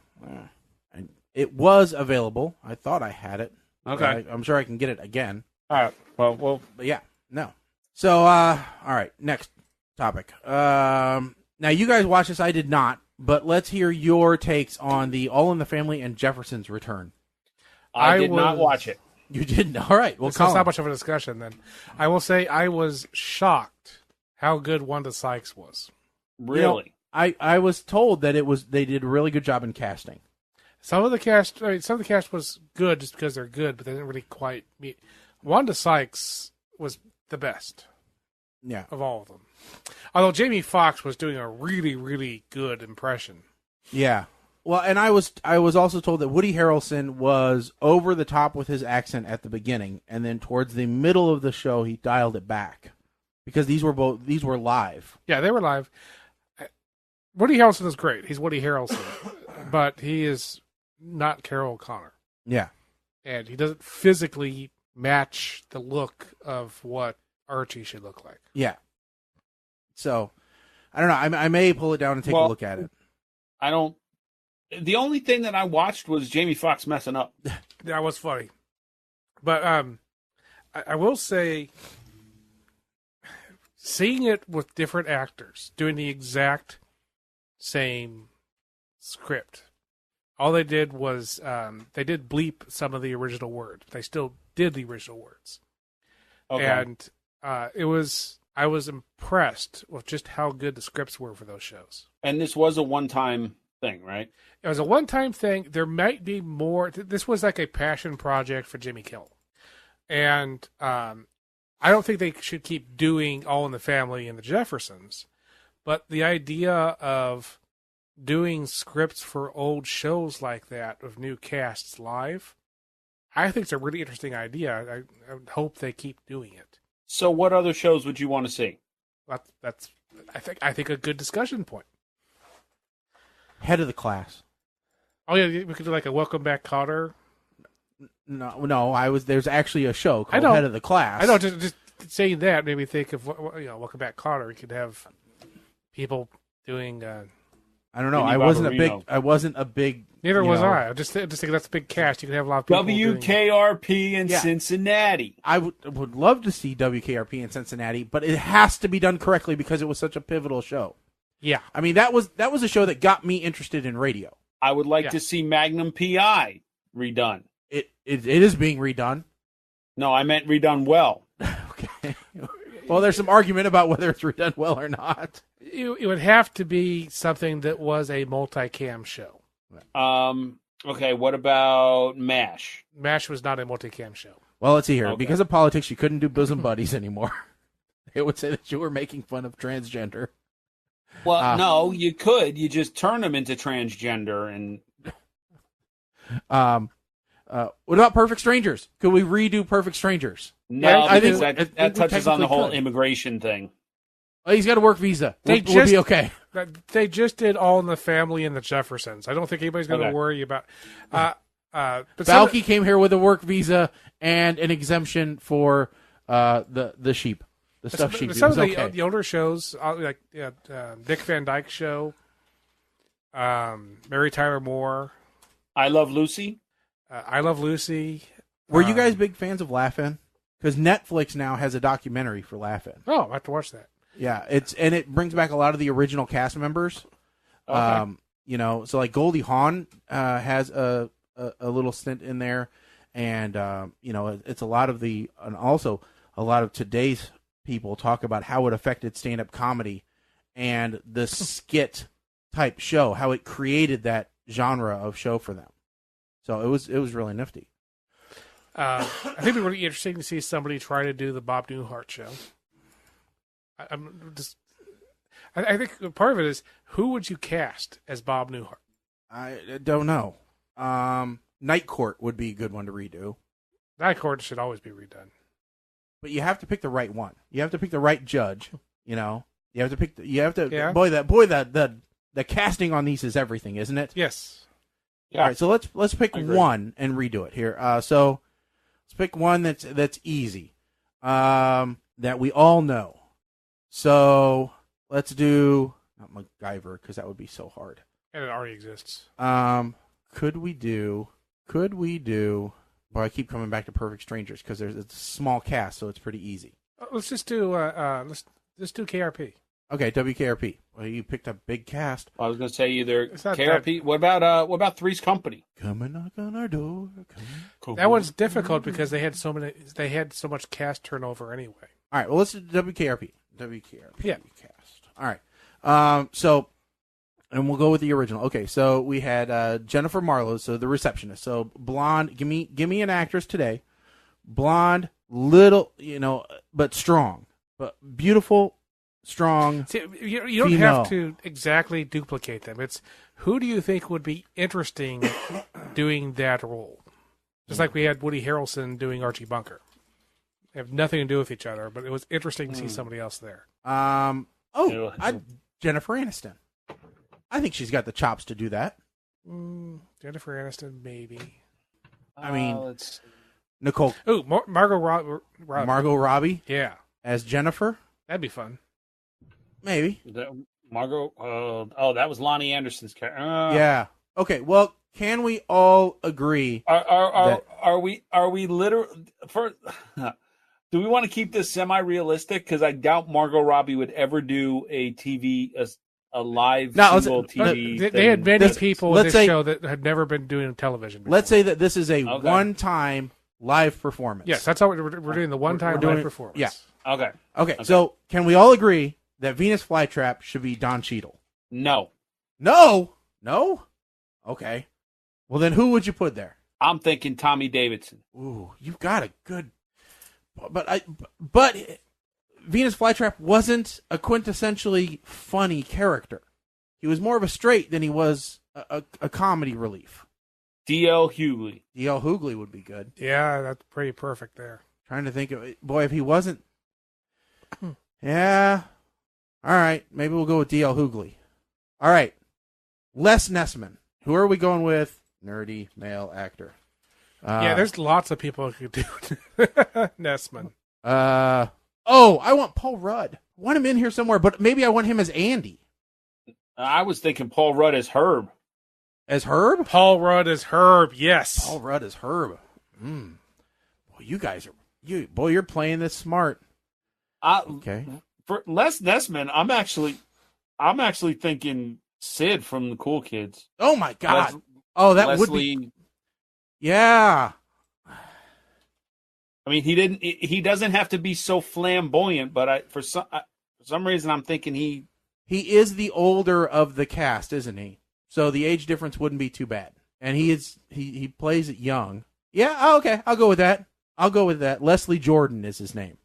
And it was available. I thought I had it.
Okay,
I'm sure I can get it again.
All right. Well,
but yeah, no. So, all right, next topic. Now you guys watched this. I did not. But let's hear your takes on the All in the Family and Jeffersons return.
I did not watch it.
You didn't? All right. Well,
it's not much of a discussion then. I will say I was shocked how good Wanda Sykes was.
Really?
I was told that they did a really good job in casting.
Some of the cast was good just because they're good, but they didn't really quite meet. Wanda Sykes was the best.
Yeah.
Of all of them. Although Jamie Foxx was doing a really, really good impression.
Yeah. Well, and I was also told that Woody Harrelson was over the top with his accent at the beginning, and then towards the middle of the show he dialed it back. Because these were live.
Yeah, they were live. Woody Harrelson is great. He's Woody Harrelson. But he is not Carol O'Connor.
Yeah.
And he doesn't physically match the look of what Archie should look like.
Yeah. So, I don't know. I may pull it down and take a look at it.
I don't. The only thing that I watched was Jamie Foxx messing up.
That was funny. But I will say, seeing it with different actors doing the exact same script, all they did was they did bleep some of the original words. They still did the original words. Okay. And I was impressed with just how good the scripts were for those shows.
And this was a one-time thing, right?
It was a one-time thing. There might be more. This was like a passion project for Jimmy Kimmel. And I don't think they should keep doing All in the Family and the Jeffersons. But the idea of doing scripts for old shows like that with new casts live, I think it's a really interesting idea. I hope they keep doing it.
So what other shows would you want to see?
That's I think a good discussion point.
Head of the Class.
Oh yeah, we could do like a Welcome Back, Kotter.
No. There's actually a show called Head of the Class.
I know. Just saying that made me think of Welcome Back, Kotter. We could have people doing.
I don't know. I wasn't a big.
Neither was I. I just think that's a big cast. You could have a lot of people.
WKRP in Cincinnati.
I would love to see WKRP in Cincinnati, but it has to be done correctly because it was such a pivotal show.
Yeah,
I mean that was a show that got me interested in radio.
I would like to see Magnum PI redone.
It is being redone.
No, I meant redone well.
Okay. Well, there's some argument about whether it's redone well or not.
It would have to be something that was a multicam show.
Okay, what about MASH?
MASH was not a multicam show.
Well, let's see here. Okay. Because of politics, you couldn't do bosom buddies anymore. It would say that you were making fun of transgender.
Well, no, you could. You just turn them into transgender and.
What about Perfect Strangers? Could we redo Perfect Strangers?
No, I think that touches on the whole immigration thing.
Well, he's got a work visa. We'll be okay.
They just did All in the Family and the Jeffersons. I don't think anybody's going to worry about.
Balky came here with a work visa and an exemption for the sheep, the stuffed sheep.
Some of the older shows, like Dick Van Dyke Show, Mary Tyler Moore,
I Love Lucy.
I Love Lucy.
Were you guys big fans of Laugh-In? Because Netflix now has a documentary for Laugh-In.
Oh, I have to watch that.
Yeah, it brings back a lot of the original cast members.
Okay.
So like Goldie Hawn has a little stint in there, and it's a lot of and also a lot of today's people talk about how it affected stand-up comedy and the skit type show, how it created that genre of show for them. So it was really nifty.
I think it'd be really interesting to see somebody try to do the Bob Newhart show. I think part of it is, who would you cast as Bob Newhart?
I don't know. Night Court would be a good one to redo.
Night Court should always be redone.
But you have to pick the right one. You have to pick the right judge. You have to pick.
Yeah.
The casting on these is everything, isn't it?
Yes.
Yeah.
All right. So let's pick one and redo it here. So let's pick one that's easy, that we all know. So let's do not MacGyver, because that would be so hard.
And it already exists.
Could we do? Well, I keep coming back to Perfect Strangers because it's a small cast, so it's pretty easy.
Let's just do let's do KRP.
Okay, WKRP. Well, you picked a big cast.
I was going to say either
not
KRP. What about Three's Company?
Come and knock on our door.
That one's difficult because they had so much cast turnover anyway.
All right, well, let's do WKRP.
Yeah.
Cast. All right. And we'll go with the original. Okay, so we had Jennifer Marlowe, so the receptionist. So blonde. Give me an actress today. Blonde, little, but strong, but beautiful, strong.
See, you don't
female.
have to exactly duplicate them. It's who do you think would be interesting doing that role? Just like we had Woody Harrelson doing Archie Bunker. They have nothing to do with each other, but it was interesting to see somebody else there.
Jennifer Aniston. I think she's got the chops to do that.
Jennifer Aniston, maybe.
I mean,
let's...
Nicole.
Ooh, Margot Robbie.
Margot Robbie.
Yeah,
as Jennifer.
that'd be fun.
Maybe.
Margot. That was Lonnie Anderson's character.
Yeah. Okay. Well, can we all agree?
Are we literally for? Do we want to keep this semi-realistic? Because I doubt Margot Robbie would ever do a live single TV thing.
They had many people in this
say,
show that had never been doing television before.
Let's say that this is a one-time live performance.
Yes, that's how we're doing the one-time live performance.
Yeah.
Okay.
So can we all agree that Venus Flytrap should be Don Cheadle?
No.
Okay. Well, then who would you put there?
I'm thinking Tommy Davidson.
Ooh, you've got a good... But Venus Flytrap wasn't a quintessentially funny character. He was more of a straight than he was a comedy relief.
D.L. Hughley.
D.L. Hughley would be good.
Yeah, that's pretty perfect there.
Trying to think of it. Boy, if he wasn't... Yeah. All right. Maybe we'll go with D.L. Hughley. All right. Les Nessman. Who are we going with? Nerdy male actor.
Yeah, there's lots of people who could do Nessman.
I want Paul Rudd. I want him in here somewhere, but maybe I want him as Andy.
I was thinking Paul Rudd as Herb.
As Herb?
Paul Rudd as Herb, yes.
Paul Rudd as Herb. Boy, you guys are... you're playing this smart. Okay.
For Les Nessman, I'm actually thinking Sid from the Cool Kids.
Oh, my God. That would be... Yeah.
I mean, he doesn't have to be so flamboyant, but for some reason I'm thinking he
is the older of the cast, isn't he? So the age difference wouldn't be too bad. And he plays it young. Yeah, okay. I'll go with that. Leslie Jordan is his name.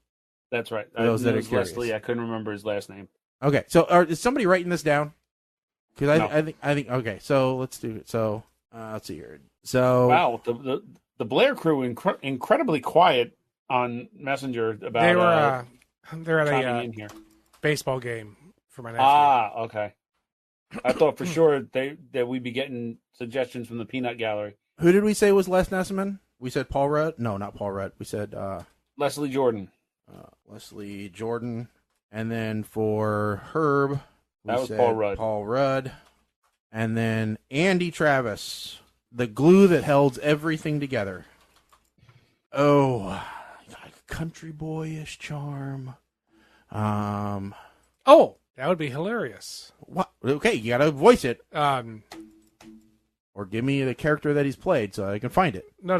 That's right.
Those that are curious.
Leslie, I couldn't remember his last name.
Okay. So is somebody writing this down? Because
No.
I think okay. So let's do it. So let's see here. So
wow, the Blair crew incredibly quiet on Messenger about
they're at a
in here.
baseball game for my nephew.
Okay. I thought for sure that we'd be getting suggestions from the Peanut Gallery.
Who did we say was Les Nessman? We said Paul Rudd. No, not Paul Rudd. We said
Leslie Jordan.
Leslie Jordan. And then for Herb, we
That was
said
Paul Rudd.
Paul Rudd. And then Andy Travis, the glue that holds everything together. Oh, country boyish charm.
Oh, that would be hilarious.
What? Okay, you gotta voice it,
Um,
or give me the character that he's played so I can find it.
no,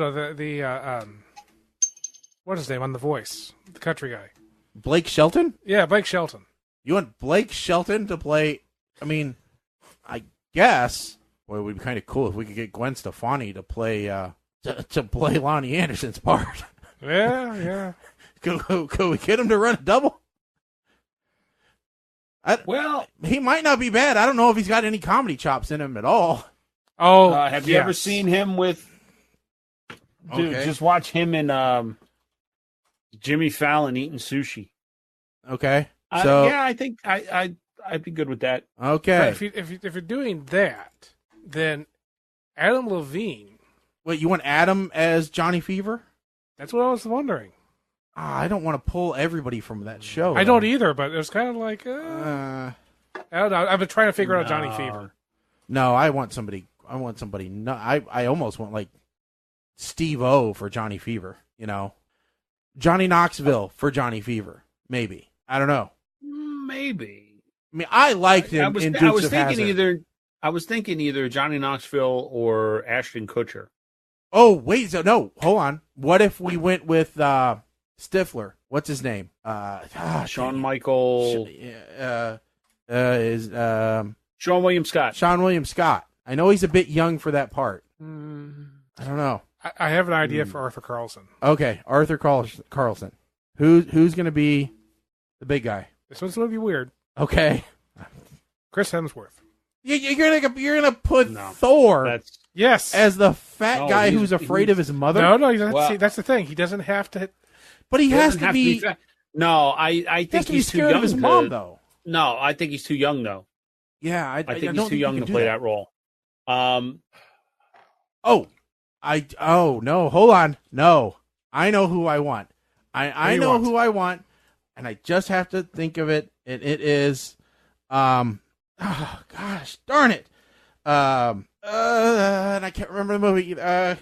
what's his name on The Voice? The country guy.
Blake Shelton?
Yeah, Blake Shelton.
You want Blake Shelton to play? I mean, I guess. Boy, it would be kind of cool if we could get Gwen Stefani to play to play Lonnie Anderson's part.
Yeah.
Could we get him to run a double?
Well,
He might not be bad. I don't know if he's got any comedy chops in him at all.
Oh,
have you ever seen him with? Dude,
Okay.
just watch him and Jimmy Fallon eating sushi.
Okay. So
Yeah, I think I'd be good with that.
okay.
But if you're doing that, then Adam Levine.
Wait, you want Adam as Johnny Fever?
That's what I was wondering.
I don't want to pull everybody from that show.
I don't either, but it was kind of like I don't know. I've been trying to figure out Johnny Fever.
No, I want somebody. No, I almost want like Steve-O for Johnny Fever. You know, Johnny Knoxville for Johnny Fever. Maybe. I don't know.
Maybe.
I mean, I liked him in Dukes of Hazzard.
I was thinking either Johnny Knoxville or Ashton Kutcher.
Oh wait, hold on. What if we went with Stifler? What's his name?
Shawn Michael. Sean William Scott.
Sean William Scott. I know he's a bit young for that part. I don't know.
I have an idea for Arthur Carlson.
Okay, Arthur Carlson. Who's going to be the big guy?
This one's going to be weird.
Okay,
Chris Hemsworth.
you're gonna put Thor
Yes.
as the fat guy who's afraid of his mother.
No, he doesn't. See, that's the thing. He doesn't have to.
But he has to be.
No, I
He has
think
to be
he's too
scared
young.
of his mom, though.
No, I think he's too young, though.
Yeah,
I think
don't
he's too
he
young
can
to
do
play that role.
no, hold on. No. I know who I want. I know who I want, and I just have to think of it, and it is gosh darn it. And I can't remember the movie either.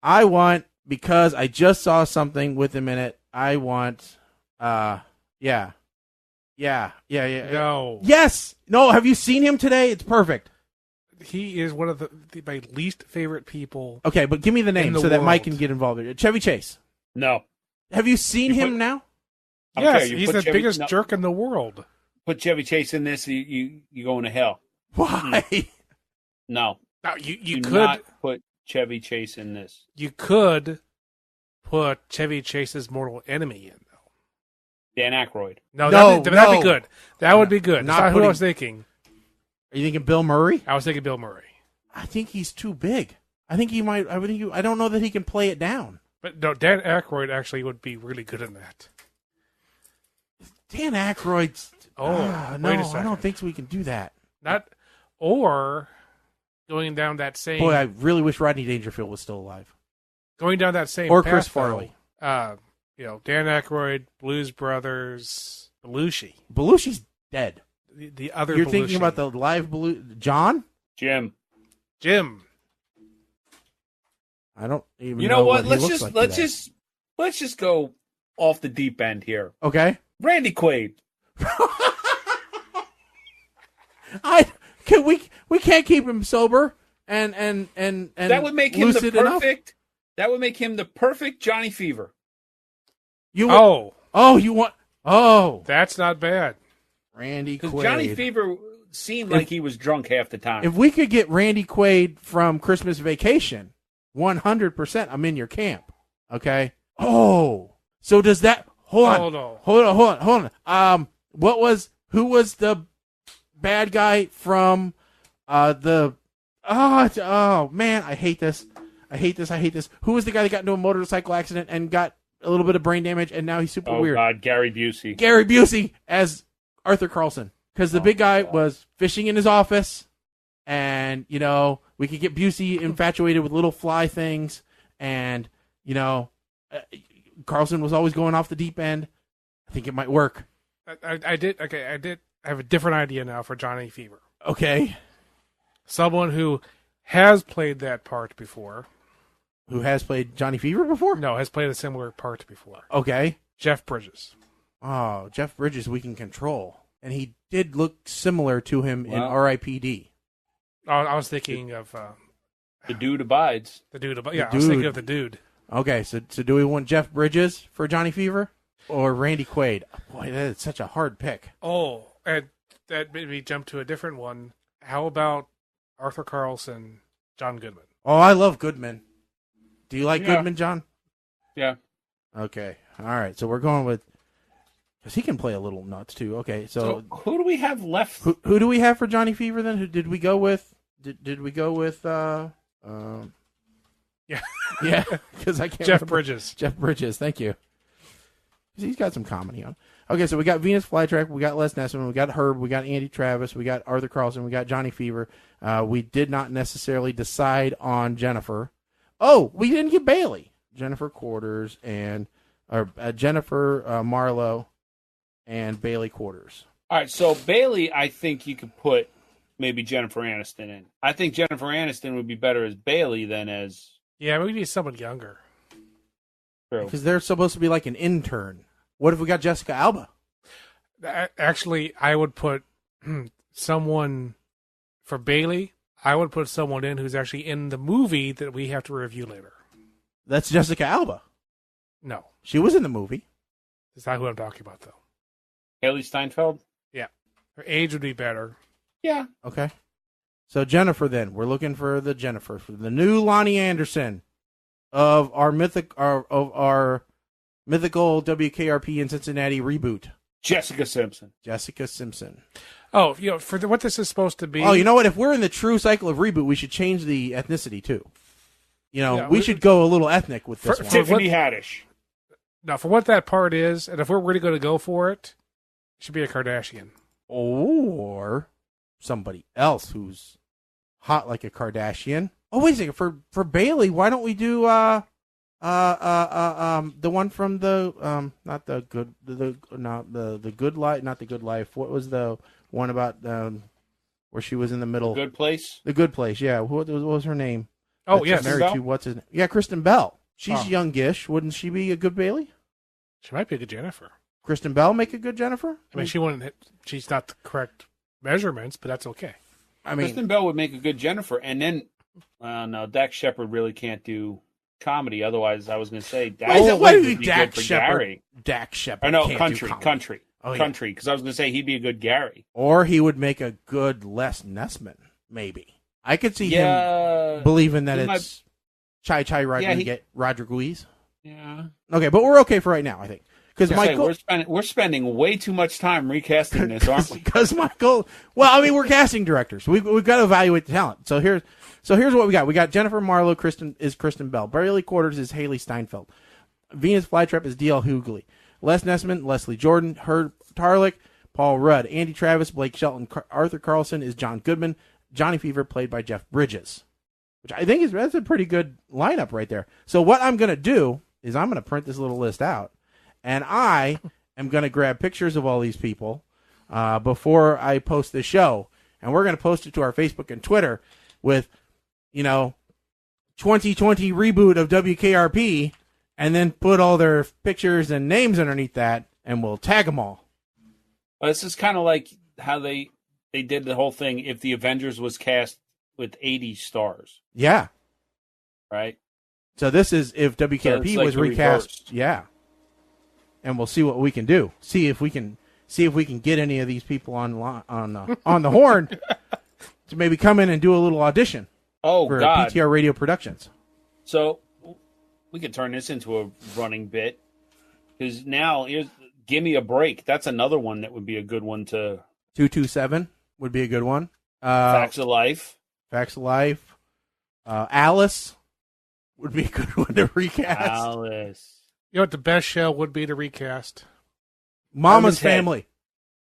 I want, because I just saw something with him in it, I want
No.
Yes. No, have you seen him today? It's perfect.
He is one of my least favorite people.
Okay, but give me the name
the
so that Mike
world.
can get involved. Chevy Chase.
No.
Have you seen him now?
Yes,
Okay, you
he's
put
the biggest jerk in the world.
Put Chevy Chase in this, you going to hell.
Why?
Now,
No.
you
Do
could
not put Chevy Chase in this.
you could put Chevy Chase's mortal enemy in though.
Dan Aykroyd.
No,
No,
that'd
no.
be good. That would be good.
Not
That's not who I
putting-
was thinking.
Are you thinking Bill Murray?
I was thinking Bill Murray.
I think he's too big. I think he might. I don't know that he can play it down.
But no, Dan Aykroyd actually would be really good in that.
Dan Aykroyd's.
Oh,
no,
wait a
I
second.
don't think so we can do that.
Not or going down that same
Boy, I really wish Rodney Dangerfield was still alive.
going down that same
Or
path,
Chris
though,
Farley.
Dan Aykroyd, Blues Brothers, Belushi.
Belushi's dead.
The other
You're
Belushi.
thinking about the live Belushi. John?
Jim.
I don't even
You know what?
he
Let's
looks
just
like
let's
today.
just go off the deep end here.
Okay.
Randy Quaid.
We can't keep him sober and
That would make him the
lucid enough?
perfect. That would make him the perfect Johnny Fever.
You
That's not bad.
Randy
Because
Quaid.
Johnny Fever seemed like he was drunk half the time.
If we could get Randy Quaid from Christmas Vacation, 100%, I'm in your camp. Okay. Oh, so does that? Hold on. Who was the bad guy from the? Oh man, I hate this. Who was the guy that got into a motorcycle accident and got a little bit of brain damage and now he's super
oh
weird?
God, Gary Busey.
Gary Busey as Arthur Carlson, because the big guy was fishing in his office and, you know, we could get Busey infatuated with little fly things, and, you know, Carlson was always going off the deep end. I think it might work.
I did. I have a different idea now for Johnny Fever.
Okay.
Someone who has played that part before.
Who has played Johnny Fever before?
No, has played a similar part before.
Okay.
Jeff Bridges.
Oh, Jeff Bridges we can control. And he did look similar to him in R.I.P.D.
Oh, I was thinking of...
the Dude Abides.
The Dude Abides. Yeah, I was thinking of the Dude.
Okay, so do we want Jeff Bridges for Johnny Fever? Or Randy Quaid? Boy, that is such a hard pick.
Oh, and that made me jump to a different one. How about Arthur Carlson, John Goodman?
Oh, I love Goodman. Do you like Goodman, John?
Yeah.
Okay. All right. So we're going with, because he can play a little nuts too. Okay. So
who do we have left?
Who do we have for Johnny Fever then? Who did we go with? Did we go with? Yeah. Yeah. Because I can't.
Jeff
remember.
Bridges.
Jeff Bridges. Thank you. He's got some comedy on. Okay, so we got Venus Flytrap, we got Les Nessman, we got Herb, we got Andy Travis, we got Arthur Carlson, we got Johnny Fever. We did not necessarily decide on Jennifer. Oh, we didn't get Bailey. Jennifer Quarters and Jennifer Marlowe and Bailey Quarters.
All right, so Bailey, I think you could put maybe Jennifer Aniston in. I think Jennifer Aniston would be better as Bailey than as...
Yeah, we need someone younger.
True.
Because they're supposed to be like an intern. What if we got Jessica Alba?
Actually, I would put someone for Bailey. I would put someone in who's actually in the movie that we have to review later.
That's Jessica Alba.
No.
She was in the movie.
That's not who I'm talking about, though.
Haley Steinfeld?
Yeah. Her age would be better.
Yeah.
Okay. So Jennifer then. We're looking for the Jennifer. For the new Lonnie Anderson of our mythical WKRP in Cincinnati reboot.
Jessica Simpson.
Jessica Simpson.
Oh, you know, for what this is supposed to be.
Oh, you know what? If we're in the true cycle of reboot, we should change the ethnicity too. You know,
Yeah,
we should go a little ethnic with this one.
Tiffany Haddish.
Now, for what that part is, and if we're really going to go for it, it should be a Kardashian.
Or somebody else who's hot like a Kardashian. Oh, wait a second. For Bailey, why don't we do the one from the not the good the good life, not the good life. What was the one about where she was in the middle?
Good Place.
The Good Place. Yeah. What was her name?
Oh, yes.
Married to what's his name? Yeah, Kristen Bell. She's youngish. Wouldn't she be a good Bailey?
She might be a good Jennifer.
Kristen Bell make a good Jennifer?
I mean, she wouldn't. She's not the correct measurements, but that's okay.
I mean,
Kristen Bell would make a good Jennifer, and then no, Dax Shepard really can't do comedy. Otherwise, I was going to say Dax would be good for Gary.
Dax Shepard.
I know
can't do
country.
Oh, yeah.
Country, because I was going to say he'd be a good Gary.
Or he would make a good Les Nessman, maybe. I could see him believing that it's Chai Rodriguez.
Yeah.
Okay, but we're okay for right now, I think. Because Michael,
we're spending way too much time recasting this, aren't we?
Because Michael, well, I mean, we're casting directors. We've got to evaluate the talent. So here's what we got. We got Jennifer Marlowe. Kristen Bell. Bailey Quarters is Haley Steinfeld. Venus Flytrap is D.L. Hughley. Les Nessman, Leslie Jordan. Herb Tarlick, Paul Rudd. Andy Travis, Blake Shelton. Arthur Carlson is John Goodman. Johnny Fever played by Jeff Bridges, which I think that's a pretty good lineup right there. So what I'm going to do is I'm going to print this little list out. And I am going to grab pictures of all these people before I post this show. And we're going to post it to our Facebook and Twitter with, 2020 reboot of WKRP, and then put all their pictures and names underneath that, and we'll tag them all.
Well, this is kind of like how they did the whole thing if the Avengers was cast with 80 stars.
Yeah.
Right?
So this is if WKRP was recast. Reverse. Yeah. And we'll see what we can do. See if we can get any of these people on the horn to maybe come in and do a little audition. For
God.
PTR Radio Productions. So
we could turn this into a running bit because now Give Me a Break. That's another one that would be a good one to.
227 would be a good one.
Facts of Life.
Alice would be a good one to recast.
Alice.
You know what the best show would be to recast?
Mama's Family.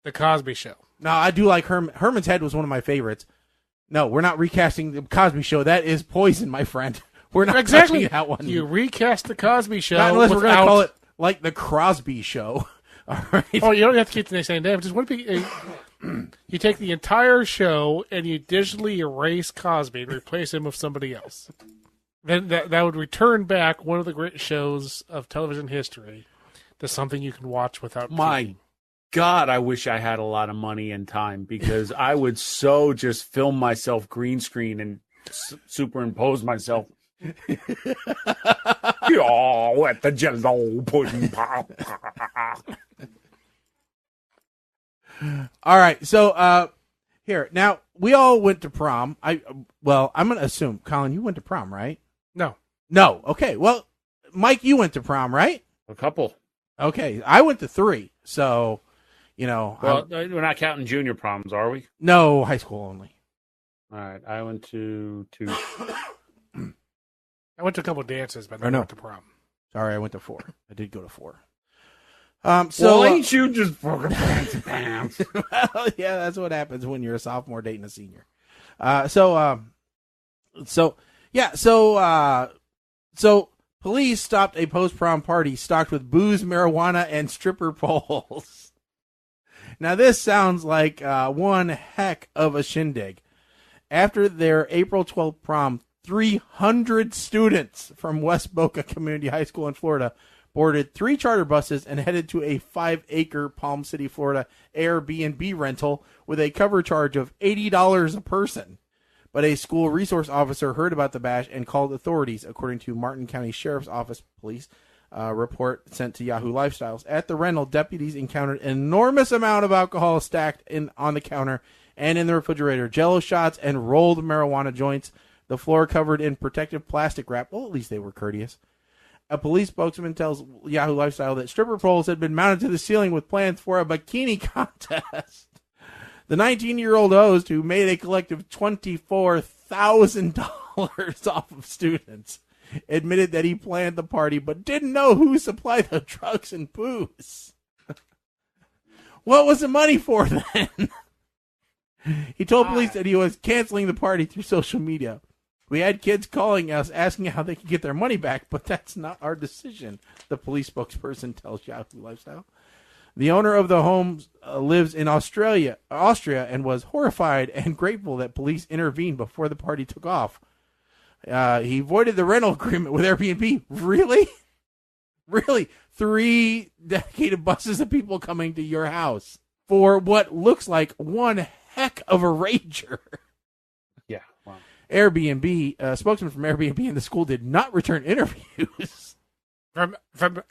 The Cosby Show.
No, I do like Herman's Head was one of my favorites. No, we're not recasting the Cosby Show. That is poison, my friend. We're not
exactly
touching that one.
You recast the Cosby Show.
Not unless we're going to call it like the Crosby Show. All right.
Oh, you don't have to keep the same name. Just what if you take the entire show and you digitally erase Cosby and replace him with somebody else. Then that would return back one of the great shows of television history to something you can watch without.
My God, I wish I had a lot of money and time, because I would so just film myself green screen and superimpose myself. Oh, at the Jello pudding pop.
All right, so here now we all went to prom. I'm going to assume, Colin, you went to prom, right? No. Okay. Well, Mike, you went to prom, right?
A couple.
Okay, I went to 3. So,
well, we're not counting junior proms, are we?
No, high school only.
All right, I went to 2.
I went to a couple dances, but I went to prom.
Sorry, I went to 4. I did go to 4.
So ain't you just fucking pants?
Well, yeah, that's what happens when you're a sophomore dating a senior. So police stopped a post-prom party stocked with booze, marijuana, and stripper poles. Now, this sounds like one heck of a shindig. After their April 12th prom, 300 students from West Boca Community High School in Florida boarded 3 charter buses and headed to a 5-acre Palm City, Florida Airbnb rental with a cover charge of $80 a person. But a school resource officer heard about the bash and called authorities, according to Martin County Sheriff's Office police report sent to Yahoo Lifestyles. At the rental, deputies encountered an enormous amount of alcohol stacked on the counter and in the refrigerator, Jell-O shots and rolled marijuana joints, the floor covered in protective plastic wrap. Well, at least they were courteous. A police spokesman tells Yahoo Lifestyle that stripper poles had been mounted to the ceiling with plans for a bikini contest. The 19-year-old host, who made a collective $24,000 off of students, admitted that he planned the party but didn't know who supplied the drugs and booze. What was the money for then? He told police that he was canceling the party through social media. We had kids calling us asking how they could get their money back, but that's not our decision, the police spokesperson tells Yahoo Lifestyle. The owner of the home lives in Austria, and was horrified and grateful that police intervened before the party took off. He voided the rental agreement with Airbnb. Really? Really? 3 dedicated buses of people coming to your house for what looks like one heck of a rager.
Yeah. Wow.
Airbnb, spokesman from Airbnb and the school did not return interviews.
From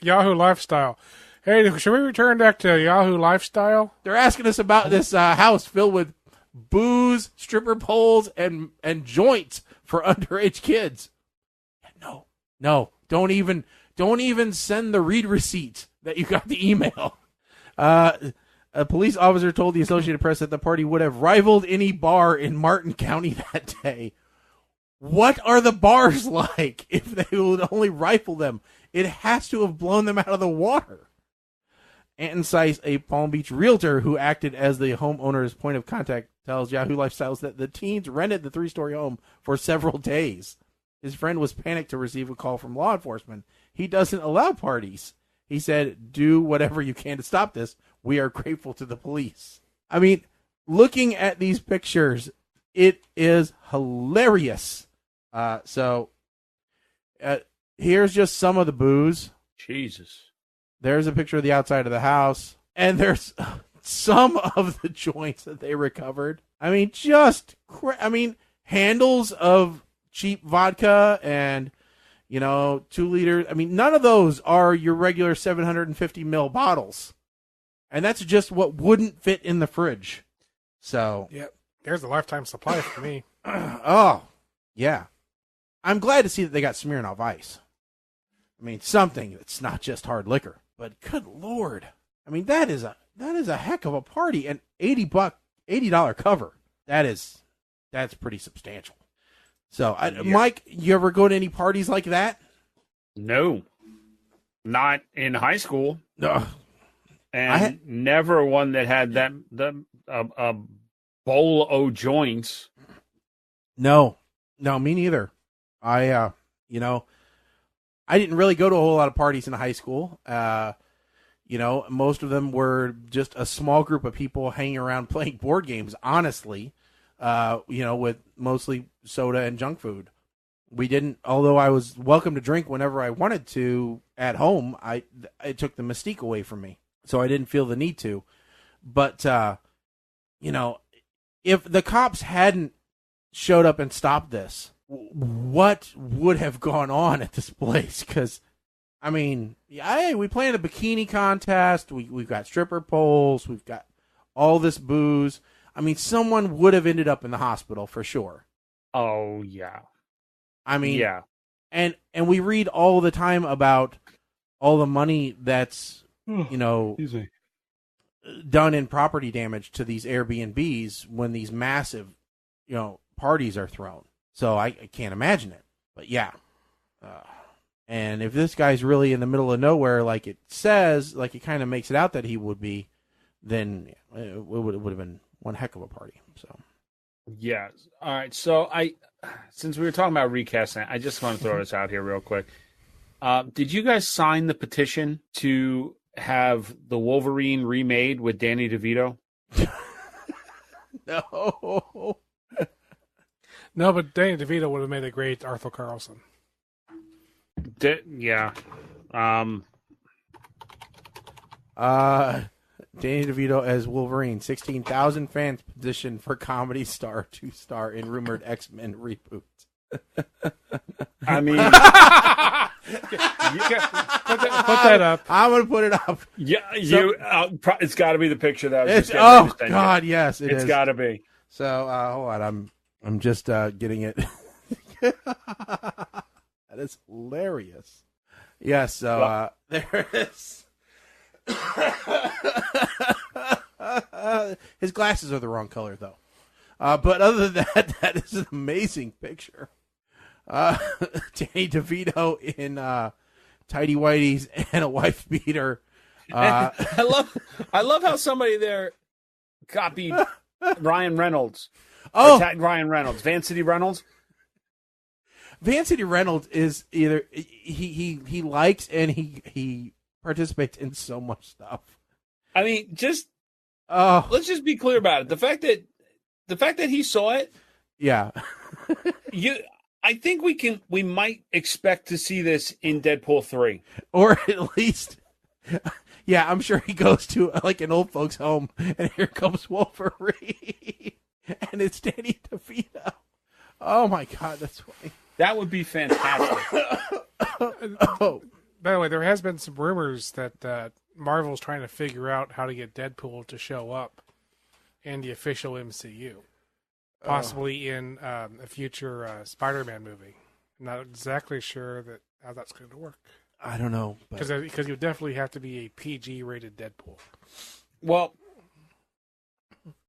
Yahoo Lifestyle. Hey, should we return back to Yahoo Lifestyle?
They're asking us about this house filled with booze, stripper poles, and joints for underage kids. No, don't even send the read receipt that you got the email. A police officer told the Associated Press that the party would have rivaled any bar in Martin County that day. What are the bars like if they would only rifle them? It has to have blown them out of the water. Anton Seiss, a Palm Beach realtor who acted as the homeowner's point of contact, tells Yahoo Lifestyles that the teens rented the 3-story home for several days. His friend was panicked to receive a call from law enforcement. He doesn't allow parties. He said, "Do whatever you can to stop this. We are grateful to the police." I mean, looking at these pictures, it is hilarious. Here's just some of the booze.
Jesus.
There's a picture of the outside of the house, and there's some of the joints that they recovered. I mean, handles of cheap vodka and, 2 liters. I mean, none of those are your regular 750 ml bottles. And that's just what wouldn't fit in the fridge. So,
yep, there's a lifetime supply for me.
Oh, yeah. I'm glad to see that they got Smirnoff Ice. I mean, something that's not just hard liquor. But good Lord. I mean, that is a heck of a party, and $80 cover. That's pretty substantial. So, yeah. Mike, you ever go to any parties like that?
No. Not in high school.
No.
And never one that had a bowl of joints
No, me neither. I didn't really go to a whole lot of parties in high school. Most of them were just a small group of people hanging around playing board games, honestly, with mostly soda and junk food. We didn't, although I was welcome to drink whenever I wanted to at home, it took the mystique away from me. So I didn't feel the need to. But, if the cops hadn't showed up and stopped this, what would have gone on at this place? Because, we planned a bikini contest. We've got stripper poles. We've got all this booze. Someone would have ended up in the hospital for sure.
Oh, yeah.
Yeah. And we read all the time about all the money that's, done in property damage to these Airbnbs when these massive, parties are thrown. So I can't imagine it. But yeah. And if this guy's really in the middle of nowhere, like it says, like it kind of makes it out that he would be, then it would have been one heck of a party. So.
Yeah. All right. So since we were talking about recasting, I just want to throw this out here real quick. Did you guys sign the petition to have the Wolverine remade with Danny DeVito?
No.
No, but Danny DeVito would have made a great Arthur Carlson.
Yeah.
Danny DeVito as Wolverine. 16,000 fans petitioned for comedy star to star in rumored X-Men reboot.
You put that up.
I'm gonna put it up.
Yeah, it's got to be the picture that I was just
oh God, yes,
it's got to be.
So hold on, I'm just getting it. That is hilarious. Yes, so there it is. His glasses are the wrong color, though. But other than that, that is an amazing picture. Danny DeVito in tidy whities and a wife beater.
I love how somebody there copied Ryan Reynolds.
Oh,
Ryan Reynolds, Van City Reynolds.
Van City Reynolds is either he likes and he participates in so much stuff.
Let's just be clear about it. The fact that he saw it,
yeah.
I think we might expect to see this in Deadpool 3.
Or at least, yeah, I'm sure he goes to like an old folks home and here comes Wolverine and it's Danny DeVito. Oh my God, that's funny.
That would be fantastic.
Oh.
By the way, there has been some rumors that Marvel's trying to figure out how to get Deadpool to show up in the official MCU. Possibly in a future Spider-Man movie. I'm not exactly sure how that's going to work.
I don't know.
Because you definitely have to be a PG-rated Deadpool.
Well,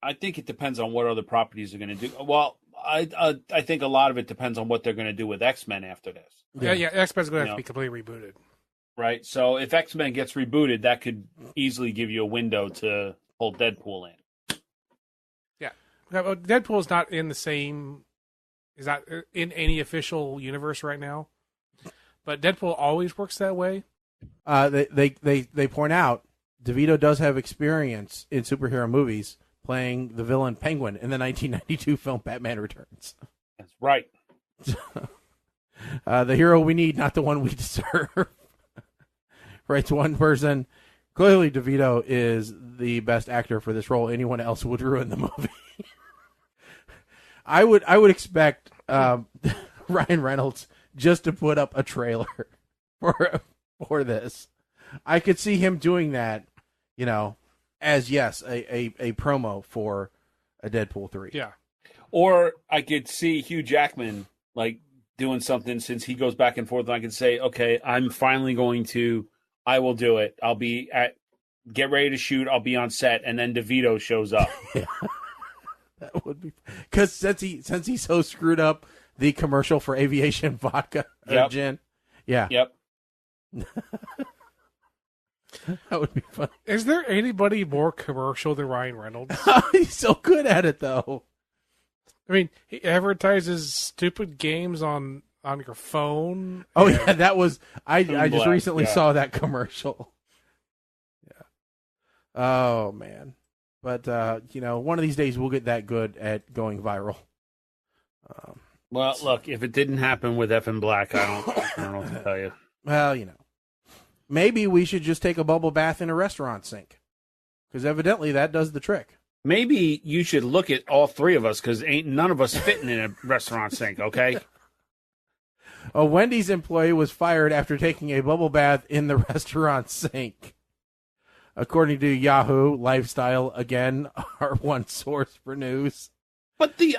I think it depends on what other properties are going to do. Well, I think a lot of it depends on what they're going to do with X-Men after this.
Yeah, X-Men's going to have to be completely rebooted.
Right, so if X-Men gets rebooted, that could easily give you a window to pull Deadpool in.
Yeah, Deadpool is not in is not in any official universe right now. But Deadpool always works that way.
They point out DeVito does have experience in superhero movies playing the villain Penguin in the 1992 film Batman Returns.
That's right.
The hero we need, not the one we deserve. Writes one person. Clearly, DeVito is the best actor for this role. Anyone else would ruin the movie. I would expect Ryan Reynolds just to put up a trailer for this. I could see him doing that, as a promo for a Deadpool 3.
Yeah.
Or I could see Hugh Jackman doing something since he goes back and forth, and I could say, okay, I will do it. I'll be get ready to shoot. I'll be on set, and then DeVito shows up.
Yeah. That would be because since he's so screwed up the commercial for aviation vodka or gin. Yeah.
Yep.
That would be fun.
Is there anybody more commercial than Ryan Reynolds?
He's so good at it, though.
I mean, he advertises stupid games on your phone.
Oh yeah, that was I just recently
yeah.
saw that commercial. Yeah. Oh man. But one of these days we'll get that good at going viral.
Well, look, if it didn't happen with F and Black, I don't know what to tell you.
Well, maybe we should just take a bubble bath in a restaurant sink, because evidently that does the trick.
Maybe you should look at all three of us, because ain't none of us fitting in a restaurant sink, okay?
A Wendy's employee was fired after taking a bubble bath in the restaurant sink. According to Yahoo Lifestyle, again, our one source for news.
But the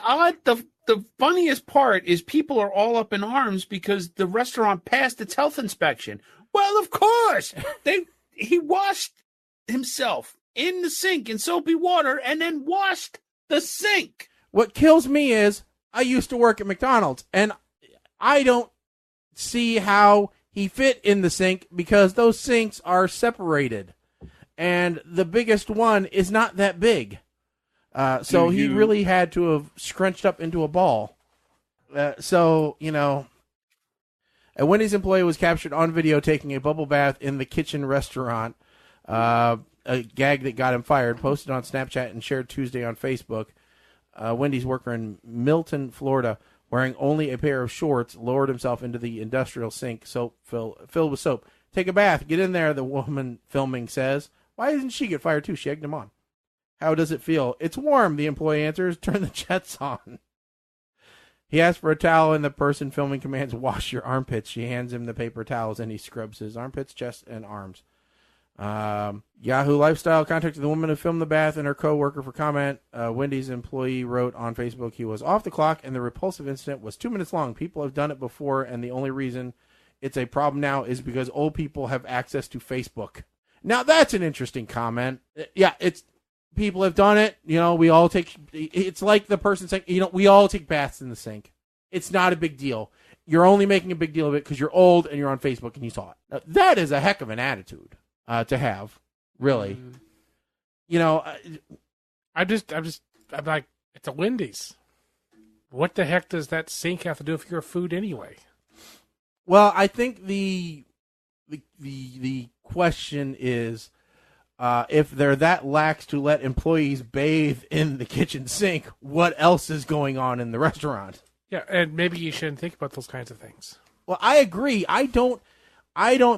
funniest part is people are all up in arms because the restaurant passed its health inspection. Well, of course. He washed himself in the sink in soapy water and then washed the sink.
What kills me is I used to work at McDonald's, and I don't see how he fit in the sink because those sinks are separated. And the biggest one is not that big. So he really had to have scrunched up into a ball. A Wendy's employee was captured on video taking a bubble bath in the kitchen restaurant. A gag that got him fired, posted on Snapchat and shared Tuesday on Facebook. Wendy's worker in Milton, Florida, wearing only a pair of shorts, lowered himself into the industrial sink filled with soap. Take a bath. Get in there, the woman filming says. Why didn't she get fired too? She egged him on. How does it feel? It's warm, the employee answers. Turn the jets on. He asks for a towel, and the person filming commands, wash your armpits. She hands him the paper towels, and he scrubs his armpits, chest, and arms. Yahoo Lifestyle contacted the woman who filmed the bath and her co-worker for comment. Wendy's employee wrote on Facebook he was off the clock, and the repulsive incident was 2 minutes long. People have done it before, and the only reason it's a problem now is because old people have access to Facebook. Now, that's an interesting comment. Yeah, people have done it. We all it's like the person saying, we all take baths in the sink. It's not a big deal. You're only making a big deal of it because you're old and you're on Facebook and you saw it. Now, that is a heck of an attitude to have, really.
I'm like, it's a Wendy's. What the heck does that sink have to do with your food anyway?
Well, I think the question is, if they're that lax to let employees bathe in the kitchen sink, what else is going on in the restaurant?
Yeah, and maybe you shouldn't think about those kinds of things.
Well, I agree. I don't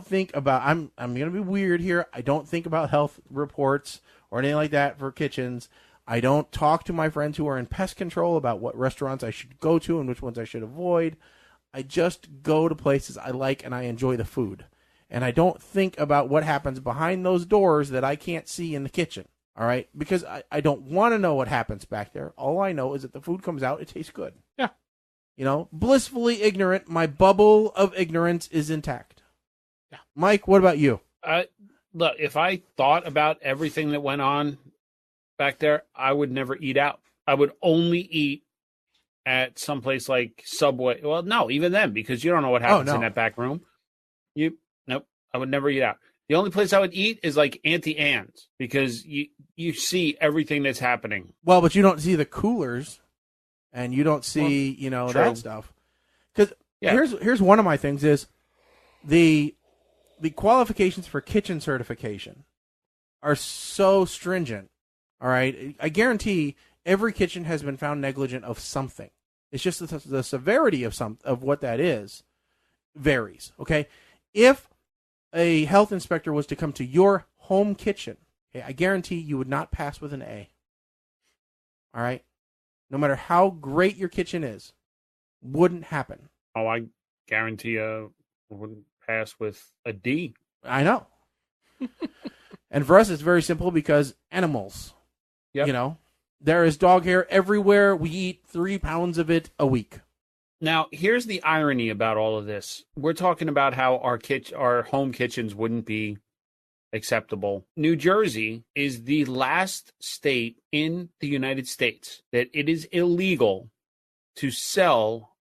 think about. I'm going to be weird here. I don't think about health reports or anything like that for kitchens. I don't talk to my friends who are in pest control about what restaurants I should go to and which ones I should avoid. I just go to places I like and I enjoy the food. And I don't think about what happens behind those doors that I can't see in the kitchen. All right? Because I don't want to know what happens back there. All I know is that the food comes out, it tastes good.
Yeah.
Blissfully ignorant. My bubble of ignorance is intact. Yeah. Mike, what about you?
Look, if I thought about everything that went on back there, I would never eat out. I would only eat at someplace like Subway. Well, no, even then, because you don't know what happens in that back room. Nope, I would never eat out. The only place I would eat is like Auntie Anne's, because you see everything that's happening.
Well, but you don't see the coolers, and you don't see that stuff. Because here's one of my things is the qualifications for kitchen certification are so stringent. All right, I guarantee every kitchen has been found negligent of something. It's just the severity of what that is varies. Okay, if a health inspector was to come to your home kitchen, okay, I guarantee you would not pass with an A. All right, no matter how great your kitchen is, wouldn't happen.
Oh, I guarantee wouldn't pass with a D.
I know. And for us, it's very simple because animals. Yep. There is dog hair everywhere. We eat 3 pounds of it a week.
Now, here's the irony about all of this. We're talking about how our home kitchens wouldn't be acceptable. New Jersey is the last state in the United States that it is illegal to sell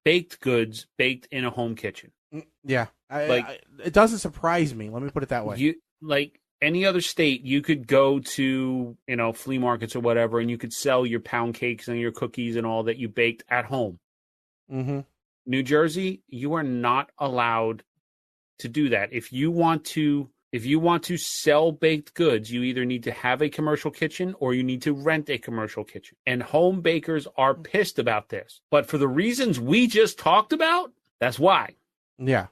baked goods baked in a home kitchen.
Yeah. It doesn't surprise me. Let me put it that way.
any other state, you could go to, flea markets or whatever, and you could sell your pound cakes and your cookies and all that you baked at home.
Mm-hmm.
New Jersey, you are not allowed to do that. If you want to sell baked goods, you either need to have a commercial kitchen or you need to rent a commercial kitchen. And home bakers are pissed about this. But for the reasons we just talked about, that's why.
Yeah.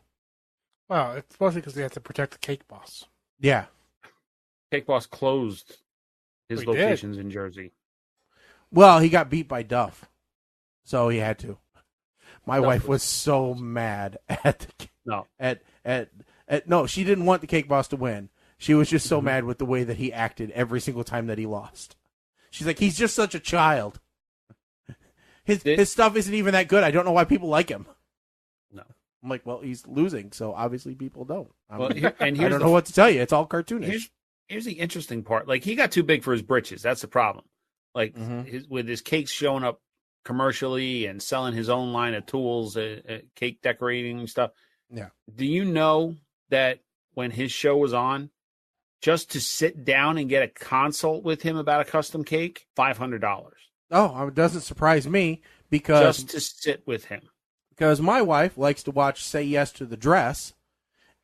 Well, it's mostly because they have to protect the cake boss.
Yeah.
Cake Boss closed his
We
locations in Jersey.
Well, he got beat by Duff, so he had to. My
Duff
wife was so mad at
No.
No, she didn't want the Cake Boss to win. She was just so
Mm-hmm.
mad with the way that he acted every single time that he lost. She's like, he's just such a child. His stuff isn't even that good. I don't know why people like him.
No.
I'm like, well, he's losing, so obviously people don't. I don't
Here's
know what to tell you. It's all cartoonish.
Here's the interesting part. Like, he got too big for his britches. That's the problem. Like, with his cakes showing up commercially and selling his own line of tools, cake decorating and stuff.
Yeah.
Do you know that when his show was on, just to sit down and get a consult with him about a custom cake, $500.
Oh, it doesn't surprise me because
Just to sit with him.
Because my wife likes to watch Say Yes to the Dress,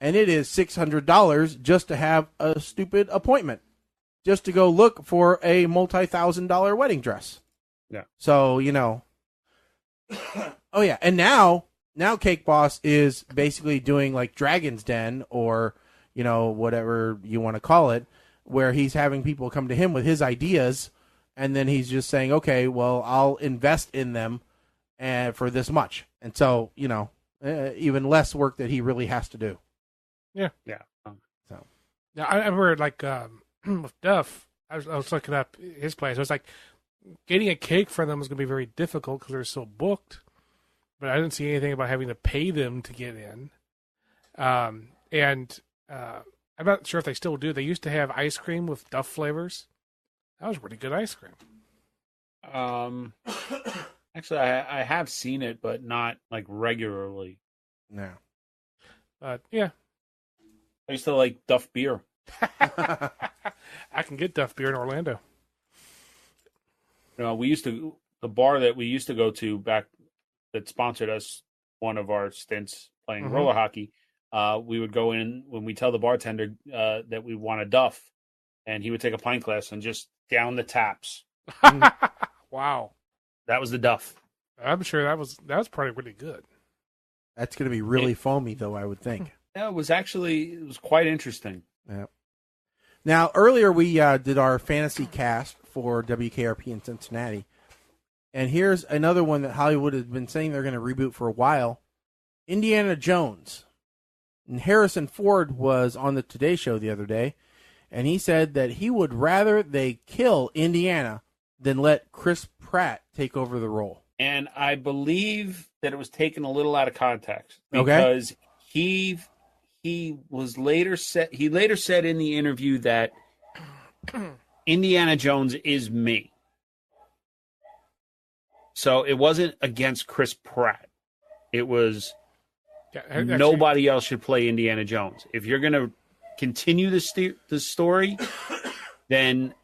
and it is $600 just to have a stupid appointment, just to go look for a multi-$1,000 wedding dress.
Yeah.
So, oh yeah, and now Cake Boss is basically doing like Dragon's Den or, whatever you want to call it, where he's having people come to him with his ideas, and then he's just saying, okay, well, I'll invest in them for this much. And so, even less work that he really has to do.
Yeah.
Yeah.
So.
Now, I remember, like, with Duff, I was looking up his place. I was like, getting a cake for them was going to be very difficult because they're so booked. But I didn't see anything about having to pay them to get in. And I'm not sure if they still do. They used to have ice cream with Duff flavors. That was pretty good ice cream.
Actually, I have seen it, but not like regularly.
No.
But yeah,
I used to like Duff beer.
I can get Duff beer in Orlando.
The bar that we used to go to back that sponsored us one of our stints playing roller hockey. We would go in when we tell the bartender that we want a Duff, and he would take a pint glass and just down the taps.
Wow.
That was the Duff.
I'm sure that was probably really good.
That's going to be really foamy, though, I would think.
Yeah, it was quite interesting.
Yeah. Now, earlier we did our fantasy cast for WKRP in Cincinnati. And here's another one that Hollywood has been saying they're going to reboot for a while. Indiana Jones. And Harrison Ford was on the Today Show the other day, and he said that he would rather they kill Indiana than let Chris Pratt take over the role.
And I believe that it was taken a little out of context because he later said in the interview that Indiana Jones is me. So it wasn't against Chris Pratt. It was nobody else should play Indiana Jones. If you're going to continue the story, then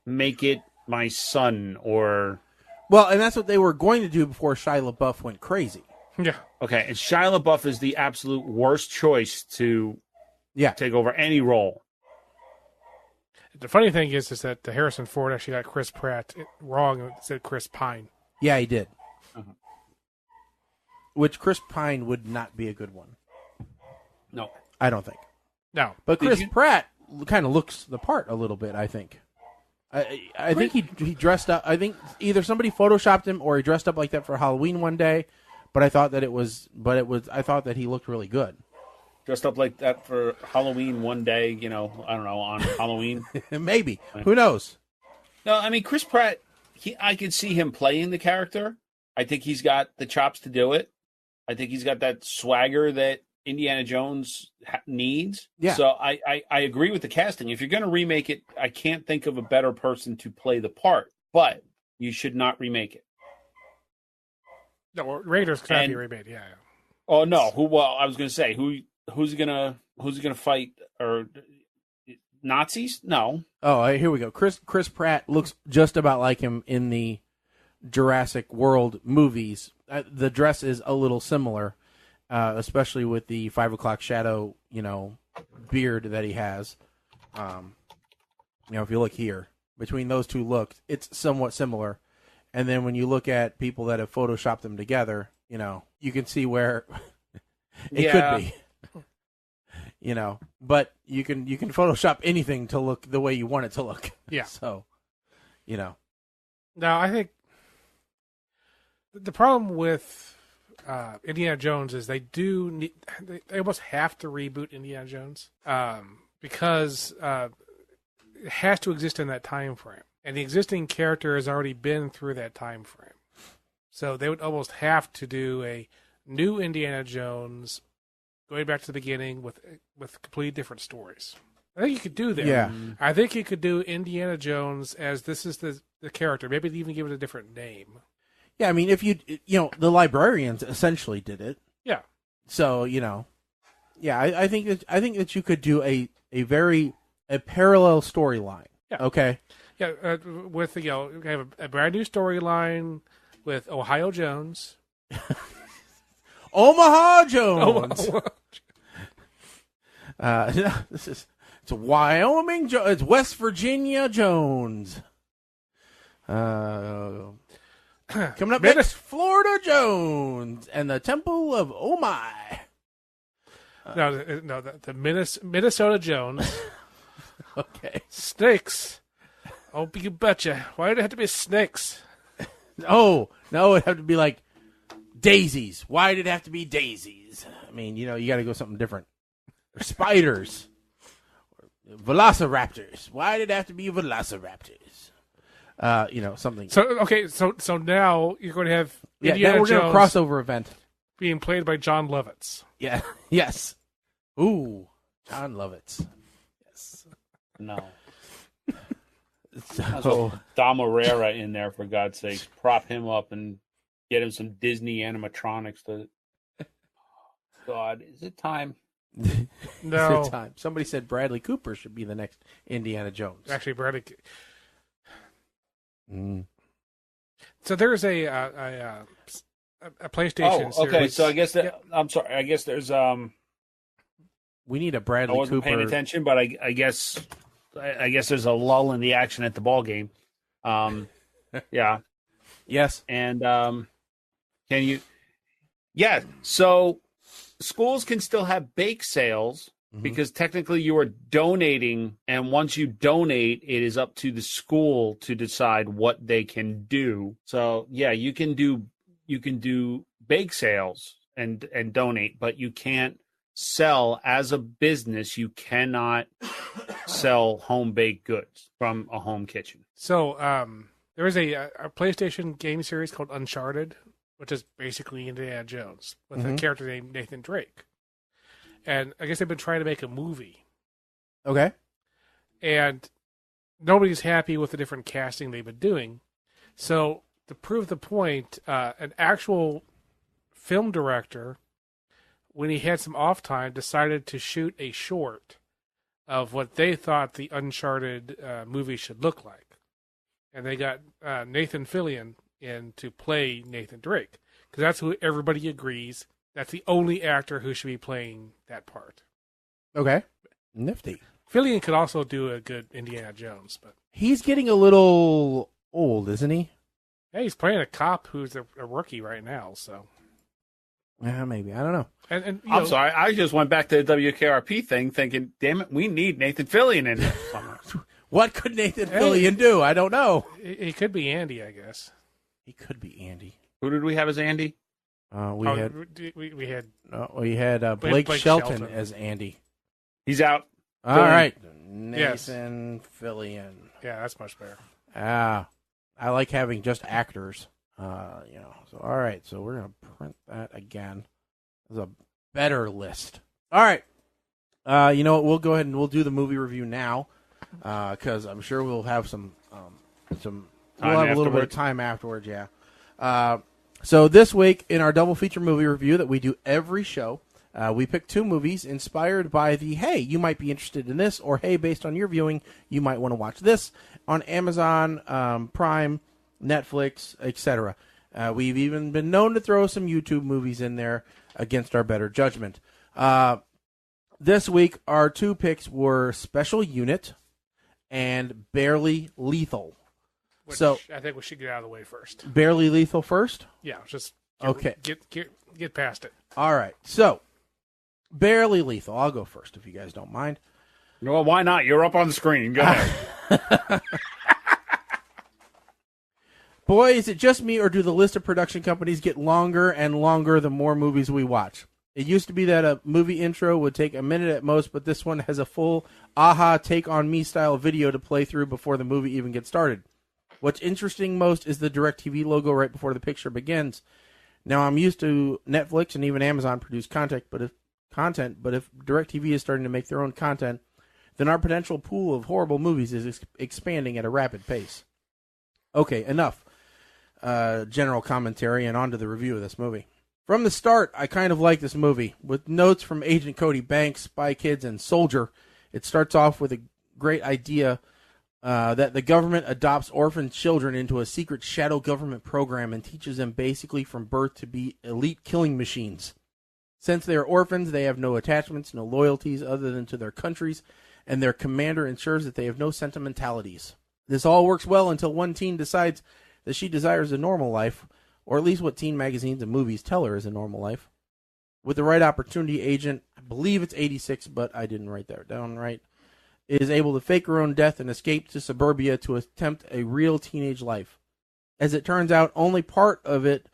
make it my son or...
Well, and that's what they were going to do before Shia LaBeouf went crazy.
Yeah.
Okay, and Shia LaBeouf is the absolute worst choice to take over any role.
The funny thing is that the Harrison Ford actually got Chris Pratt wrong and said Chris Pine.
Yeah, he did. Which Chris Pine would not be a good one.
No.
I don't think.
No.
But Chris Pratt kind of looks the part a little bit, I think. I think he dressed up. I think either somebody photoshopped him or he dressed up like that for Halloween one day. But I thought that I thought that he looked really good.
Dressed up like that for Halloween one day, I don't know, on Halloween.
Maybe. Who knows?
No, I mean, Chris Pratt, I could see him playing the character. I think he's got the chops to do it. I think he's got that swagger that Indiana Jones needs.
Yeah.
So I agree with the casting. If you're going to remake it, I can't think of a better person to play the part. But you should not remake it.
No, Raiders cannot be remade. Yeah.
Oh no! I was going to say who's gonna fight or Nazis? No.
Oh, here we go. Chris Pratt looks just about like him in the Jurassic World movies. The dress is a little similar, especially with the 5 o'clock shadow, beard that he has. If you look here, between those two looks, it's somewhat similar. And then when you look at people that have photoshopped them together, you can see where it could be. But you can Photoshop anything to look the way you want it to look.
Yeah.
So,
Now, I think the problem with Indiana Jones is they almost have to reboot Indiana Jones because it has to exist in that time frame, and the existing character has already been through that time frame. So they would almost have to do a new Indiana Jones, going back to the beginning with completely different stories. I think you could do that.
Yeah.
I think you could do Indiana Jones as this is the character. Maybe even give it a different name.
Yeah, I mean, if the librarians essentially did it.
Yeah.
So, I think that you could do a parallel storyline.
Yeah.
Okay.
Yeah, with we have a brand new storyline with Ohio Jones.
Omaha Jones. It's Wyoming Jones. It's West Virginia Jones. Coming up next, Florida Jones and the Temple of Omai.
The Minnesota Jones.
Okay.
Snakes. Oh, you betcha. Why did it have to be snakes?
Oh, no, it had to be like daisies. Why did it have to be daisies? I mean, you got to go something different. Or spiders. Velociraptors. Why did it have to be velociraptors? Something.
So now you're going to have
Indiana Jones, going to crossover event
being played by John Lovitz.
Yeah. Yes. Ooh, John Lovitz. Yes.
No.
So
Dom Herrera in there, for God's sake. Prop him up and get him some Disney animatronics. God, is it time?
No.
Is it time? Somebody said Bradley Cooper should be the next Indiana Jones.
Actually, Bradley. So there's a PlayStation series.
Okay. So I guess I'm sorry. I guess there's
We need a Bradley Cooper.
I wasn't paying attention, but I guess there's a lull in the action at the ball game. Yeah.
Yes.
And can you? Yeah. So schools can still have bake sales because technically you are donating, and once you donate, it is up to the school to decide what they can do. So yeah, you can do bake sales and donate, but you can't sell as a business. You cannot sell home baked goods from a home kitchen.
So there is a PlayStation game series called Uncharted, which is basically Indiana Jones with a character named Nathan Drake. And I guess they've been trying to make a movie.
Okay.
And nobody's happy with the different casting they've been doing. So to prove the point, an actual film director, when he had some off time, decided to shoot a short of what they thought the Uncharted movie should look like. And they got Nathan Fillion in to play Nathan Drake. Because that's who everybody agrees. That's the only actor who should be playing that part.
Okay. Nifty.
Fillion could also do a good Indiana Jones, but
he's getting a little old, isn't he?
Yeah, he's playing a cop who's a rookie right now, so.
Yeah, maybe. I don't know.
And
I'm sorry. I just went back to the WKRP thing thinking, damn it, we need Nathan Fillion in there somewhere.
What could Nathan Fillion do? I don't know.
He could be Andy, I guess.
He could be Andy.
Who did we have as Andy?
We had
Blake Shelton as Andy.
He's out.
All right. Nathan Fillion.
Yeah, that's much better.
I like having just actors. So all right, so we're gonna print that again. There's a better list. All right. You know what? We'll go ahead and we'll do the movie review now, because I'm sure we'll have some. We'll have a little bit of time afterwards. Yeah. So this week in our double feature movie review that we do every show, We picked 2 movies inspired by the, hey, you might be interested in this, or hey, based on your viewing, you might want to watch this on Amazon, Prime, Netflix, etc. We've even been known to throw some YouTube movies in there against our better judgment. This week, our 2 picks were Special Unit and Barely Lethal.
Which I think we should get out of the way first.
Barely Lethal first?
Yeah, just get past it.
All right. So, Barely Lethal. I'll go first if you guys don't mind.
Well, why not? You're up on the screen. Go ahead.
Boy, is it just me, or do the list of production companies get longer and longer the more movies we watch? It used to be that a movie intro would take a minute at most, but this one has a full aha take on me style video to play through before the movie even gets started. What's interesting most is the DirecTV logo right before the picture begins. Now, I'm used to Netflix and even Amazon produce content, but if DirecTV is starting to make their own content, then our potential pool of horrible movies is expanding at a rapid pace. Okay, enough general commentary and on to the review of this movie. From the start, I kind of like this movie. With notes from Agent Cody Banks, Spy Kids, and Soldier, it starts off with a great idea that the government adopts orphan children into a secret shadow government program and teaches them basically from birth to be elite killing machines. Since they are orphans, they have no attachments, no loyalties other than to their countries, and their commander ensures that they have no sentimentalities. This all works well until one teen decides that she desires a normal life, or at least what teen magazines and movies tell her is a normal life. With the right opportunity, Agent, I believe it's 86, but I didn't write that down right, is able to fake her own death and escape to suburbia to attempt a real teenage life. As it turns out, only part of it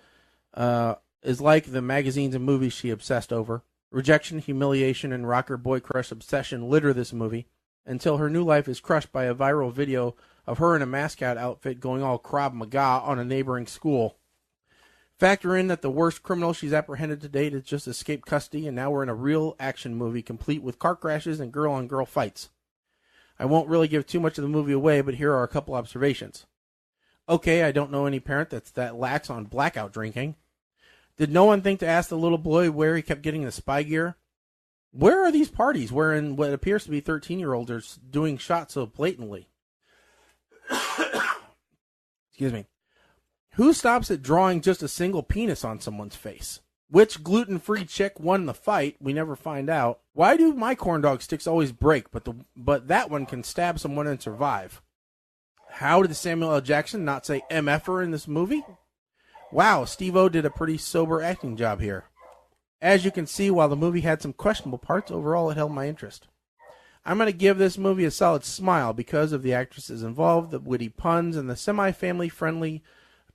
is like the magazines and movies she obsessed over. Rejection, humiliation, and rocker boy crush obsession litter this movie, until her new life is crushed by a viral video of her in a mascot outfit going all Krav Maga on a neighboring school. Factor in that the worst criminal she's apprehended to date has just escaped custody, and now we're in a real action movie complete with car crashes and girl-on-girl fights. I won't really give too much of the movie away, but here are a couple observations. Okay, I don't know any parent that's that lax on blackout drinking. Did no one think to ask the little boy where he kept getting the spy gear? Where are these parties wherein what appears to be 13-year-olds are doing shots so blatantly? Excuse me. Who stops at drawing just a single penis on someone's face? Which gluten-free chick won the fight? We never find out. Why do my corn dog sticks always break, but that one can stab someone and survive? How did Samuel L. Jackson not say MFer in this movie? Wow, Steve-O did a pretty sober acting job here. As you can see, while the movie had some questionable parts, overall it held my interest. I'm going to give this movie a solid smile because of the actresses involved, the witty puns, and the semi-family friendly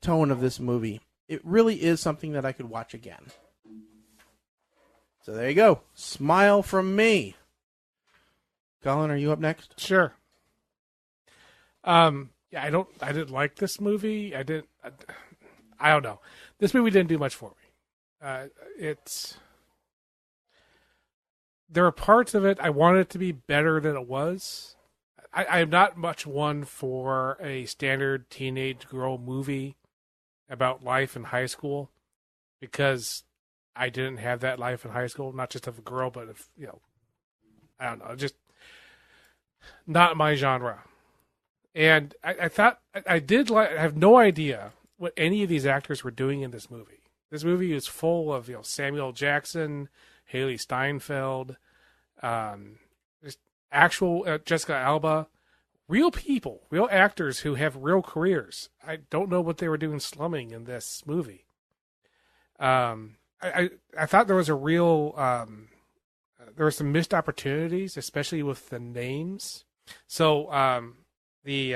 tone of this movie. It really is something that I could watch again. So there you go. Smile from me. Colin, are you up next?
Sure. Yeah, I didn't like this movie. I don't know. This movie didn't do much for me. There are parts of it I wanted it to be better than it was. I'm not much one for a standard teenage girl movie about life in high school, because I didn't have that life in high school, not just of a girl, but of, I don't know, just not my genre. And I thought I have no idea what any of these actors were doing in this movie. This movie is full of Samuel Jackson, Haley Steinfeld, just actual Jessica Alba, real people, real actors who have real careers. I don't know what they were doing slumming in this movie. I thought there was a real there were some missed opportunities, especially with the names. So they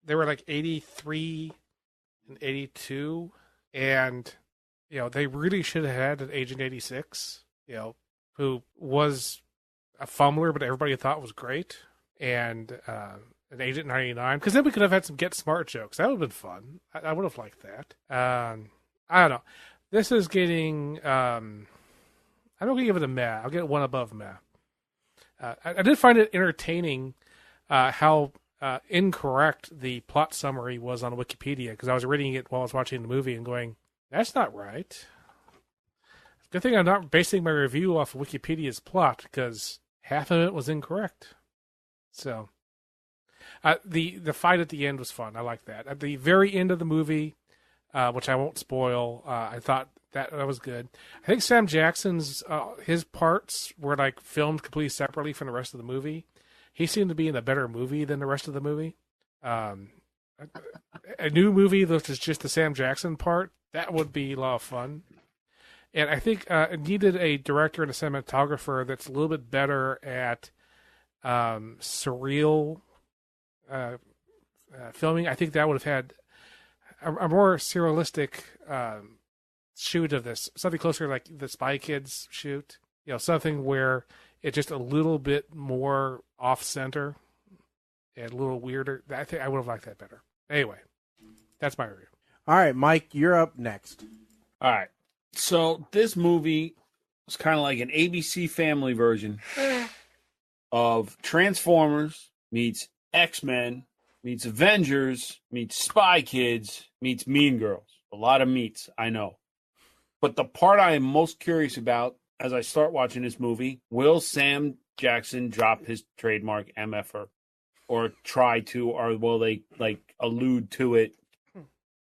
were like 83 and 82, and they really should have had an Agent 86, who was a fumbler, but everybody thought was great, and an Agent 99, because then we could have had some Get Smart jokes. That would have been fun. I would have liked that. I don't know. This is getting, I'm not going to give it a meh. I'll get one above meh. I did find it entertaining how incorrect the plot summary was on Wikipedia, because I was reading it while I was watching the movie and going, that's not right. Good thing I'm not basing my review off of Wikipedia's plot, because half of it was incorrect. So, the fight at the end was fun. I like that. At the very end of the movie, which I won't spoil, I thought that was good. I think Sam Jackson's his parts were like filmed completely separately from the rest of the movie. He seemed to be in a better movie than the rest of the movie. A new movie that is just the Sam Jackson part, that would be a lot of fun. And I think it needed a director and a cinematographer that's a little bit better at surreal filming. I think that would have had a more surrealistic shoot of this, something closer to like the Spy Kids shoot. You know, something where it's just a little bit more off center and a little weirder. I think I would have liked that better. Anyway, that's my review.
All right, Mike, you're up next.
All right. So this movie was kind of like an ABC Family version of Transformers meets X-Men meets Avengers meets Spy Kids meets Mean Girls. A lot of meats, I know. But the part I am most curious about as I start watching this movie, will Sam Jackson drop his trademark MFR? Or try to, or will they like allude to it?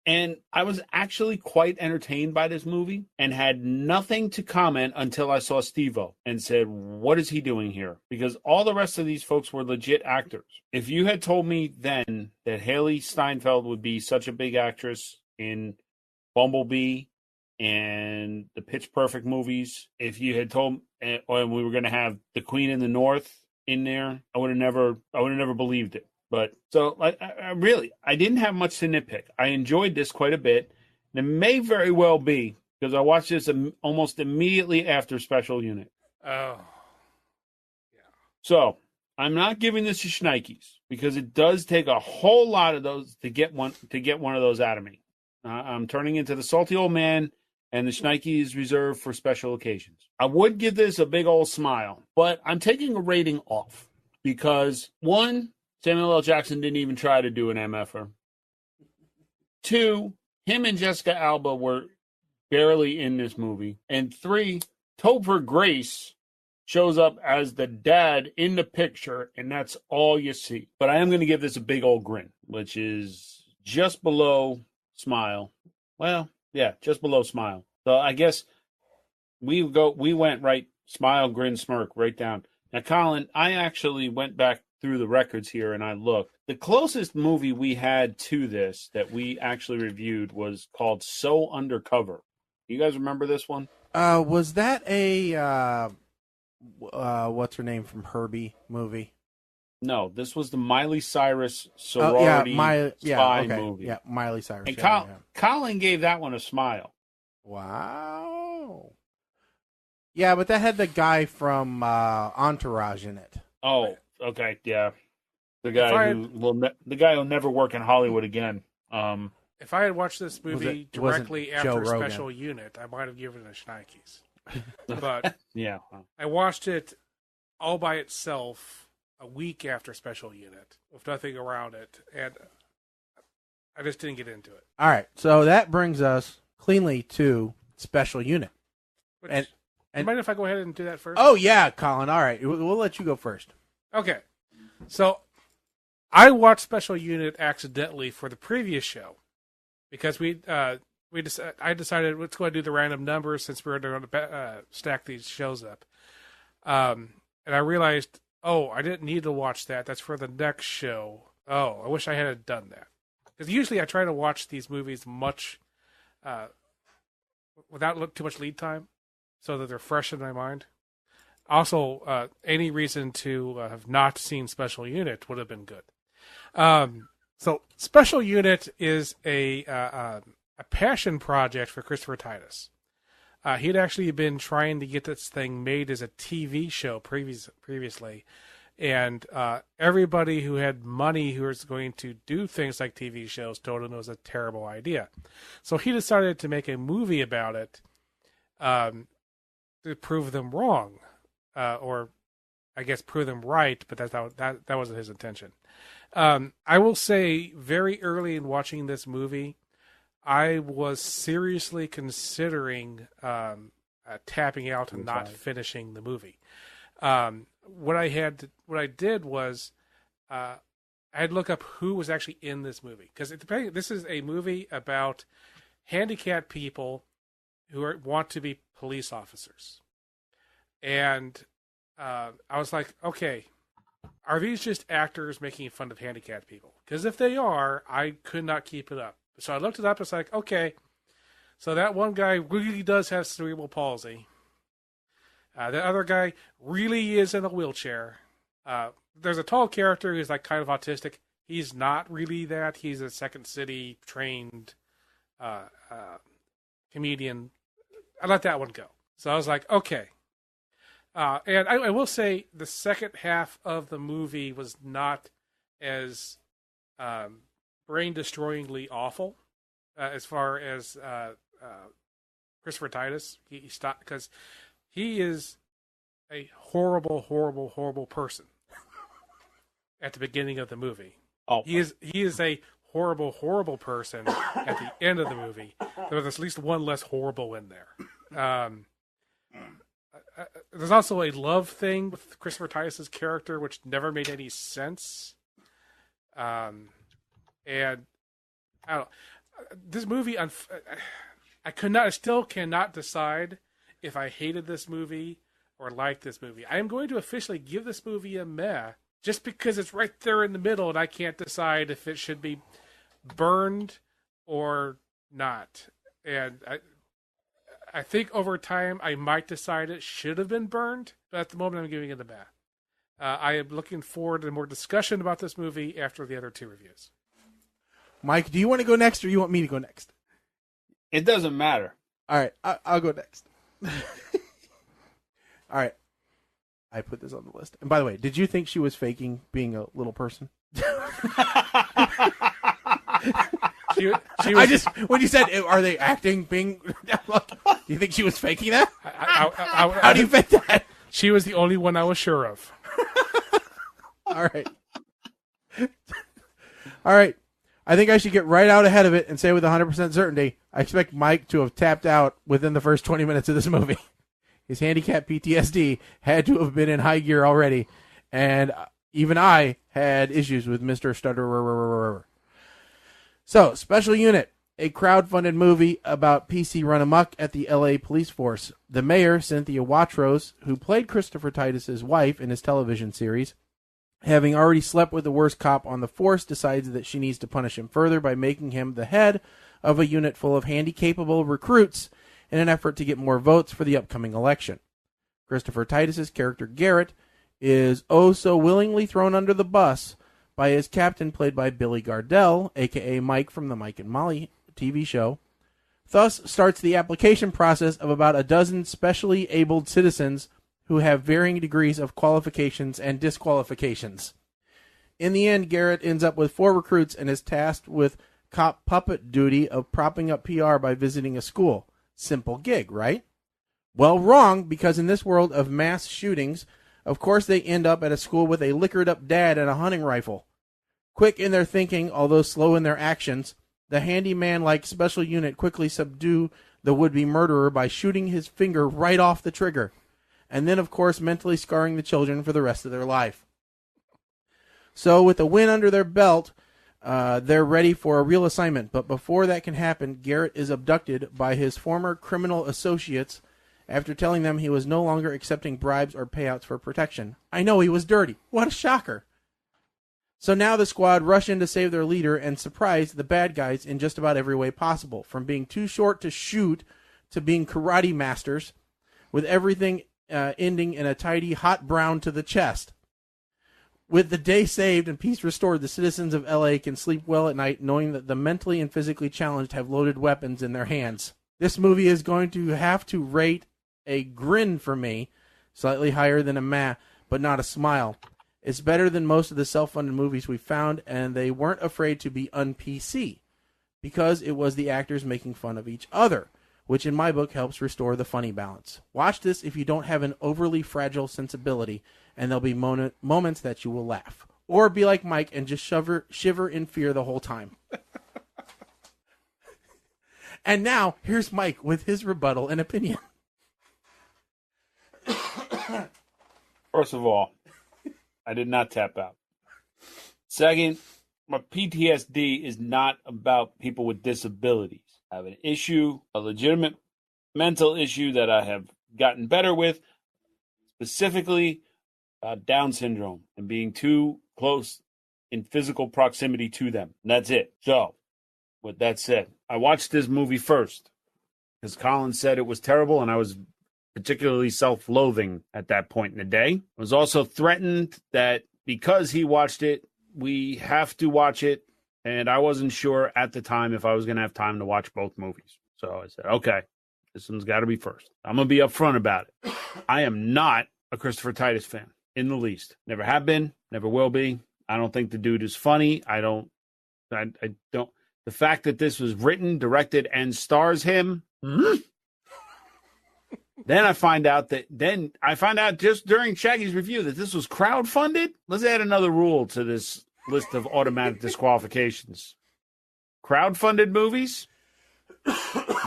And I was actually quite entertained by this movie and had nothing to comment until I saw Steve-O and said, what is he doing here? Because all the rest of these folks were legit actors. If you had told me then that Haley Steinfeld would be such a big actress in Bumblebee and the Pitch Perfect movies, if you had told me we were going to have the Queen in the North in there, I would have never believed it. But so I didn't have much to nitpick. I enjoyed this quite a bit. And it may very well be because I watched this almost immediately after Special Unit.
Oh, yeah.
So I'm not giving this to Schneikes because it does take a whole lot of those to get one of those out of me. I'm turning into the salty old man, and the Schneike is reserved for special occasions. I would give this a big old smile, but I'm taking a rating off because, one, Samuel L. Jackson didn't even try to do an MFR. Two, him and Jessica Alba were barely in this movie. And three, Topher Grace shows up as the dad in the picture, and that's all you see. But I am going to give this a big old grin, which is just below smile. Well, yeah, just below smile. So I guess we went right smile, grin, smirk, right down. Now, Colin, I actually went back through the records here and I looked. The closest movie we had to this that we actually reviewed was called So Undercover. You guys remember this one?
Was that a what's her name from Herbie movie?
No, this was the Miley Cyrus sorority spy movie.
Yeah, Miley Cyrus.
And Colin gave that one a smile.
Wow. Yeah, but that had the guy from Entourage in it.
Oh, okay, yeah. The guy who'll never work in Hollywood again.
If I had watched this movie directly after Special Unit, I might have given it a Schneikes. But
yeah,
I watched it all by itself a week after Special Unit with nothing around it, and I just didn't get into it.
All right, so that brings us cleanly to Special Unit.
And mind if I go ahead and do that first?
Oh yeah, Colin. All right, we'll let you go first.
Okay, so I watched Special Unit accidentally for the previous show because I decided let's go ahead and do the random numbers since we're going to stack these shows up. And I realized, I didn't need to watch that. That's for the next show. Oh, I wish I had done that. Because usually I try to watch these movies much without too much lead time so that they're fresh in my mind. Also, any reason to have not seen Special Unit would have been good. So Special Unit is a passion project for Christopher Titus. He'd actually been trying to get this thing made as a TV show previously, and everybody who had money who was going to do things like TV shows told him it was a terrible idea. So he decided to make a movie about it to prove them wrong, or I guess prove them right, but that wasn't his intention. I will say very early in watching this movie, I was seriously considering tapping out and not finishing the movie. What I did was I had to look up who was actually in this movie, because this is a movie about handicapped people who want to be police officers. And I was like, okay, are these just actors making fun of handicapped people? Because if they are, I could not keep it up. So I looked it up. It's like, okay, so that one guy really does have cerebral palsy. The other guy really is in a wheelchair. There's a tall character who's like kind of autistic. He's not really that. He's a Second City trained comedian. I let that one go. So I was like, okay. And I will say the second half of the movie was not as brain-destroyingly awful as far as Christopher Titus. He stopped because he is a horrible, horrible, horrible person at the beginning of the movie.
Oh,
he is a horrible, horrible person at the end of the movie. There's at least one less horrible in there. There's also a love thing with Christopher Titus's character, which never made any sense. And I don't know. This movie, I still cannot decide if I hated this movie or liked this movie. I am going to officially give this movie a meh, just because it's right there in the middle, and I can't decide if it should be burned or not. And I think over time I might decide it should have been burned, but at the moment I'm giving it a meh. I am looking forward to more discussion about this movie after the other two reviews.
Mike, do you want to go next, or you want me to go next?
It doesn't matter.
All right, I'll go next. All right. I put this on the list. And by the way, did you think she was faking being a little person?
She was,
I just, when you said, are they acting being... do you think she was faking that? How do you fake that?
She was the only one I was sure of.
All right. All right. I think I should get right out ahead of it and say with 100% certainty, I expect Mike to have tapped out within the first 20 minutes of this movie. His handicap PTSD had to have been in high gear already, and even I had issues with Mr. Stutterer. So, Special Unit, a crowd-funded movie about PC run amok at the LA police force. The mayor, Cynthia Watros, who played Christopher Titus's wife in his television series, having already slept with the worst cop on the force, decides that she needs to punish him further by making him the head of a unit full of handy-capable recruits in an effort to get more votes for the upcoming election. Christopher Titus's character Garrett is so willingly thrown under the bus by his captain, played by Billy Gardell, a.k.a. Mike from the Mike and Molly TV show. Thus starts the application process of about a dozen specially abled citizens who have varying degrees of qualifications and disqualifications. In the end, Garrett ends up with 4 recruits and is tasked with cop puppet duty of propping up PR by visiting a school. Simple gig, right? Well, wrong, because in this world of mass shootings, of course they end up at a school with a liquored-up dad and a hunting rifle. Quick in their thinking, although slow in their actions, the handyman-like special unit quickly subdue the would-be murderer by shooting his finger right off the trigger, and then, of course, mentally scarring the children for the rest of their life. So, with a win under their belt, they're ready for a real assignment, but before that can happen, Garrett is abducted by his former criminal associates after telling them he was no longer accepting bribes or payouts for protection. I know, he was dirty. What a shocker. So now the squad rush in to save their leader and surprise the bad guys in just about every way possible, from being too short to shoot to being karate masters, with everything ending in a tidy hot brown to the chest. With the day saved and peace restored, the citizens of LA can sleep well at night knowing that the mentally and physically challenged have loaded weapons in their hands. This movie is going to have to rate a grin for me, slightly higher than a meh, but not a smile. It's better than most of the self-funded movies we found, and they weren't afraid to be un-PC, because it was the actors making fun of each other, which in my book helps restore the funny balance. Watch this if you don't have an overly fragile sensibility, and there'll be moments that you will laugh. Or be like Mike and just shiver in fear the whole time. And now, here's Mike with his rebuttal and opinion.
First of all, I did not tap out. Second, my PTSD is not about people with disabilities. I have an issue, a legitimate mental issue that I have gotten better with, specifically Down syndrome and being too close in physical proximity to them. And that's it. So, with that said, I watched this movie first because Colin said it was terrible, and I was particularly self-loathing at that point in the day. I was also threatened that because he watched it, we have to watch it, and I wasn't sure at the time if I was going to have time to watch both movies. So I said, okay, this one's got to be first. I'm going to be upfront about it. I am not a Christopher Titus fan in the least. Never have been, never will be. I don't think the dude is funny. I don't. The fact that this was written, directed, and stars him. Then I find out just during Shaggy's review that this was crowdfunded. Let's add another rule to this list of automatic disqualifications. Crowdfunded movies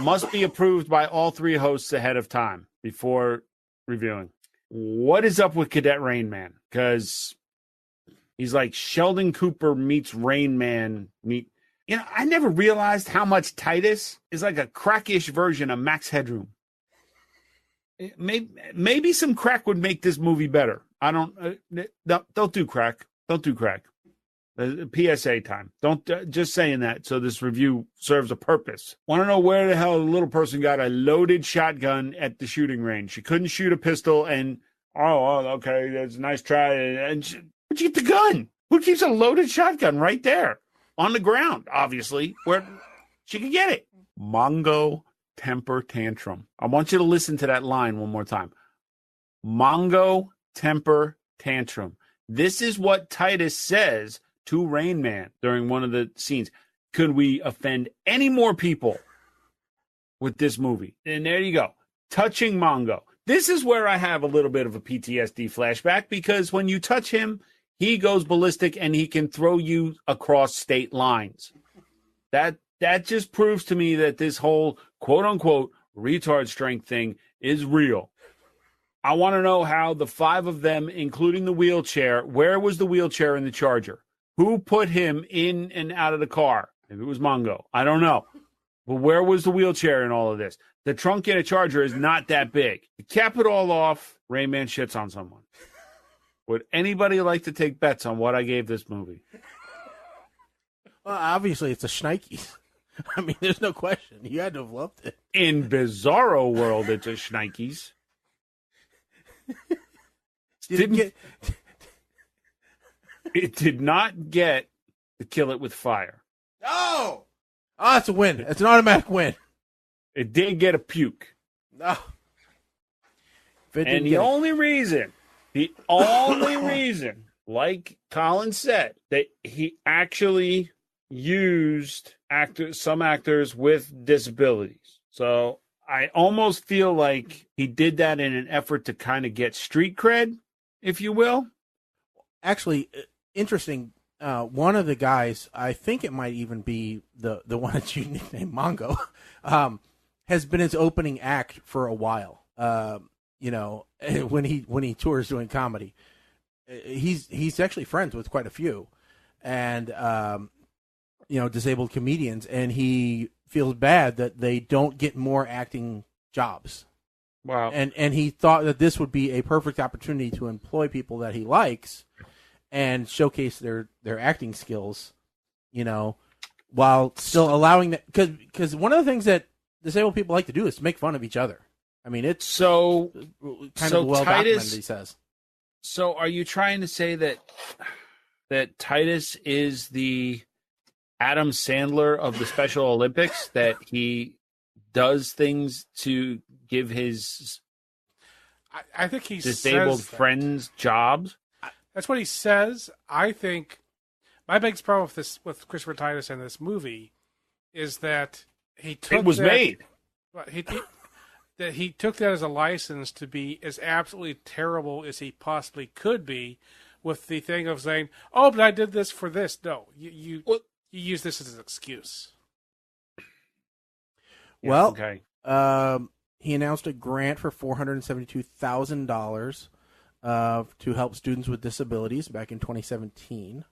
must be approved by all three hosts ahead of time before reviewing. What is up with Cadet Rain Man? Because he's like Sheldon Cooper meets Rain Man. I never realized how much Titus is like a crackish version of Max Headroom. Maybe some crack would make this movie better. I don't do crack. Don't do crack. PSA time. Don't just saying that so this review serves a purpose. Want to know where the hell the little person got a loaded shotgun at the shooting range? She couldn't shoot a pistol, and okay, that's a nice try. And where'd you get the gun? Who keeps a loaded shotgun right there on the ground? Obviously, where she could get it. Mongo temper tantrum. I want you to listen to that line one more time. Mongo temper tantrum. This is what Titus says to Rain Man during one of the scenes. Could we offend any more people with this movie? And there you go. Touching Mongo. This is where I have a little bit of a PTSD flashback, because when you touch him, he goes ballistic and he can throw you across state lines. That just proves to me that this whole quote-unquote retard strength thing is real. I want to know how the five of them, including the wheelchair, where was the wheelchair in the Charger? Who put him in and out of the car? Maybe it was Mongo. I don't know. But where was the wheelchair in all of this? The trunk in a Charger is not that big. To cap it all off, Rain Man shits on someone. Would anybody like to take bets on what I gave this movie?
Well, obviously it's a Schneikes. I mean, there's no question. You had to have loved it.
In Bizarro World, it's a Schneikes. It did not get to Kill It With Fire.
No! Oh, it's a win. It's an automatic win.
It did get a puke.
No.
And the only reason, like Colin said, that he actually used some actors with disabilities. So I almost feel like he did that in an effort to kind of get street cred, if you will.
Actually, interesting. One of the guys, I think it might even be the one that you nicknamed Mongo, has been his opening act for a while. When he tours doing comedy, he's actually friends with quite a few, and disabled comedians, and he feels bad that they don't get more acting jobs.
Wow.
And he thought that this would be a perfect opportunity to employ people that he likes and showcase their acting skills, while still allowing that, because one of the things that disabled people like to do is to make fun of each other. I mean, it's so kind of well documented, he says.
So are you trying to say that Titus is the Adam Sandler of the Special Olympics, that he does things to give his
I think he
disabled friends jobs?
That's what he says. I think my biggest problem with Christopher Titus and this movie is that he took that he took that as a license to be as absolutely terrible as he possibly could be, with the thing of saying, "Oh, but I did this for this." No, you use this as an excuse.
Well,
okay.
He announced a grant for $472,000 to help students with disabilities back in 2017.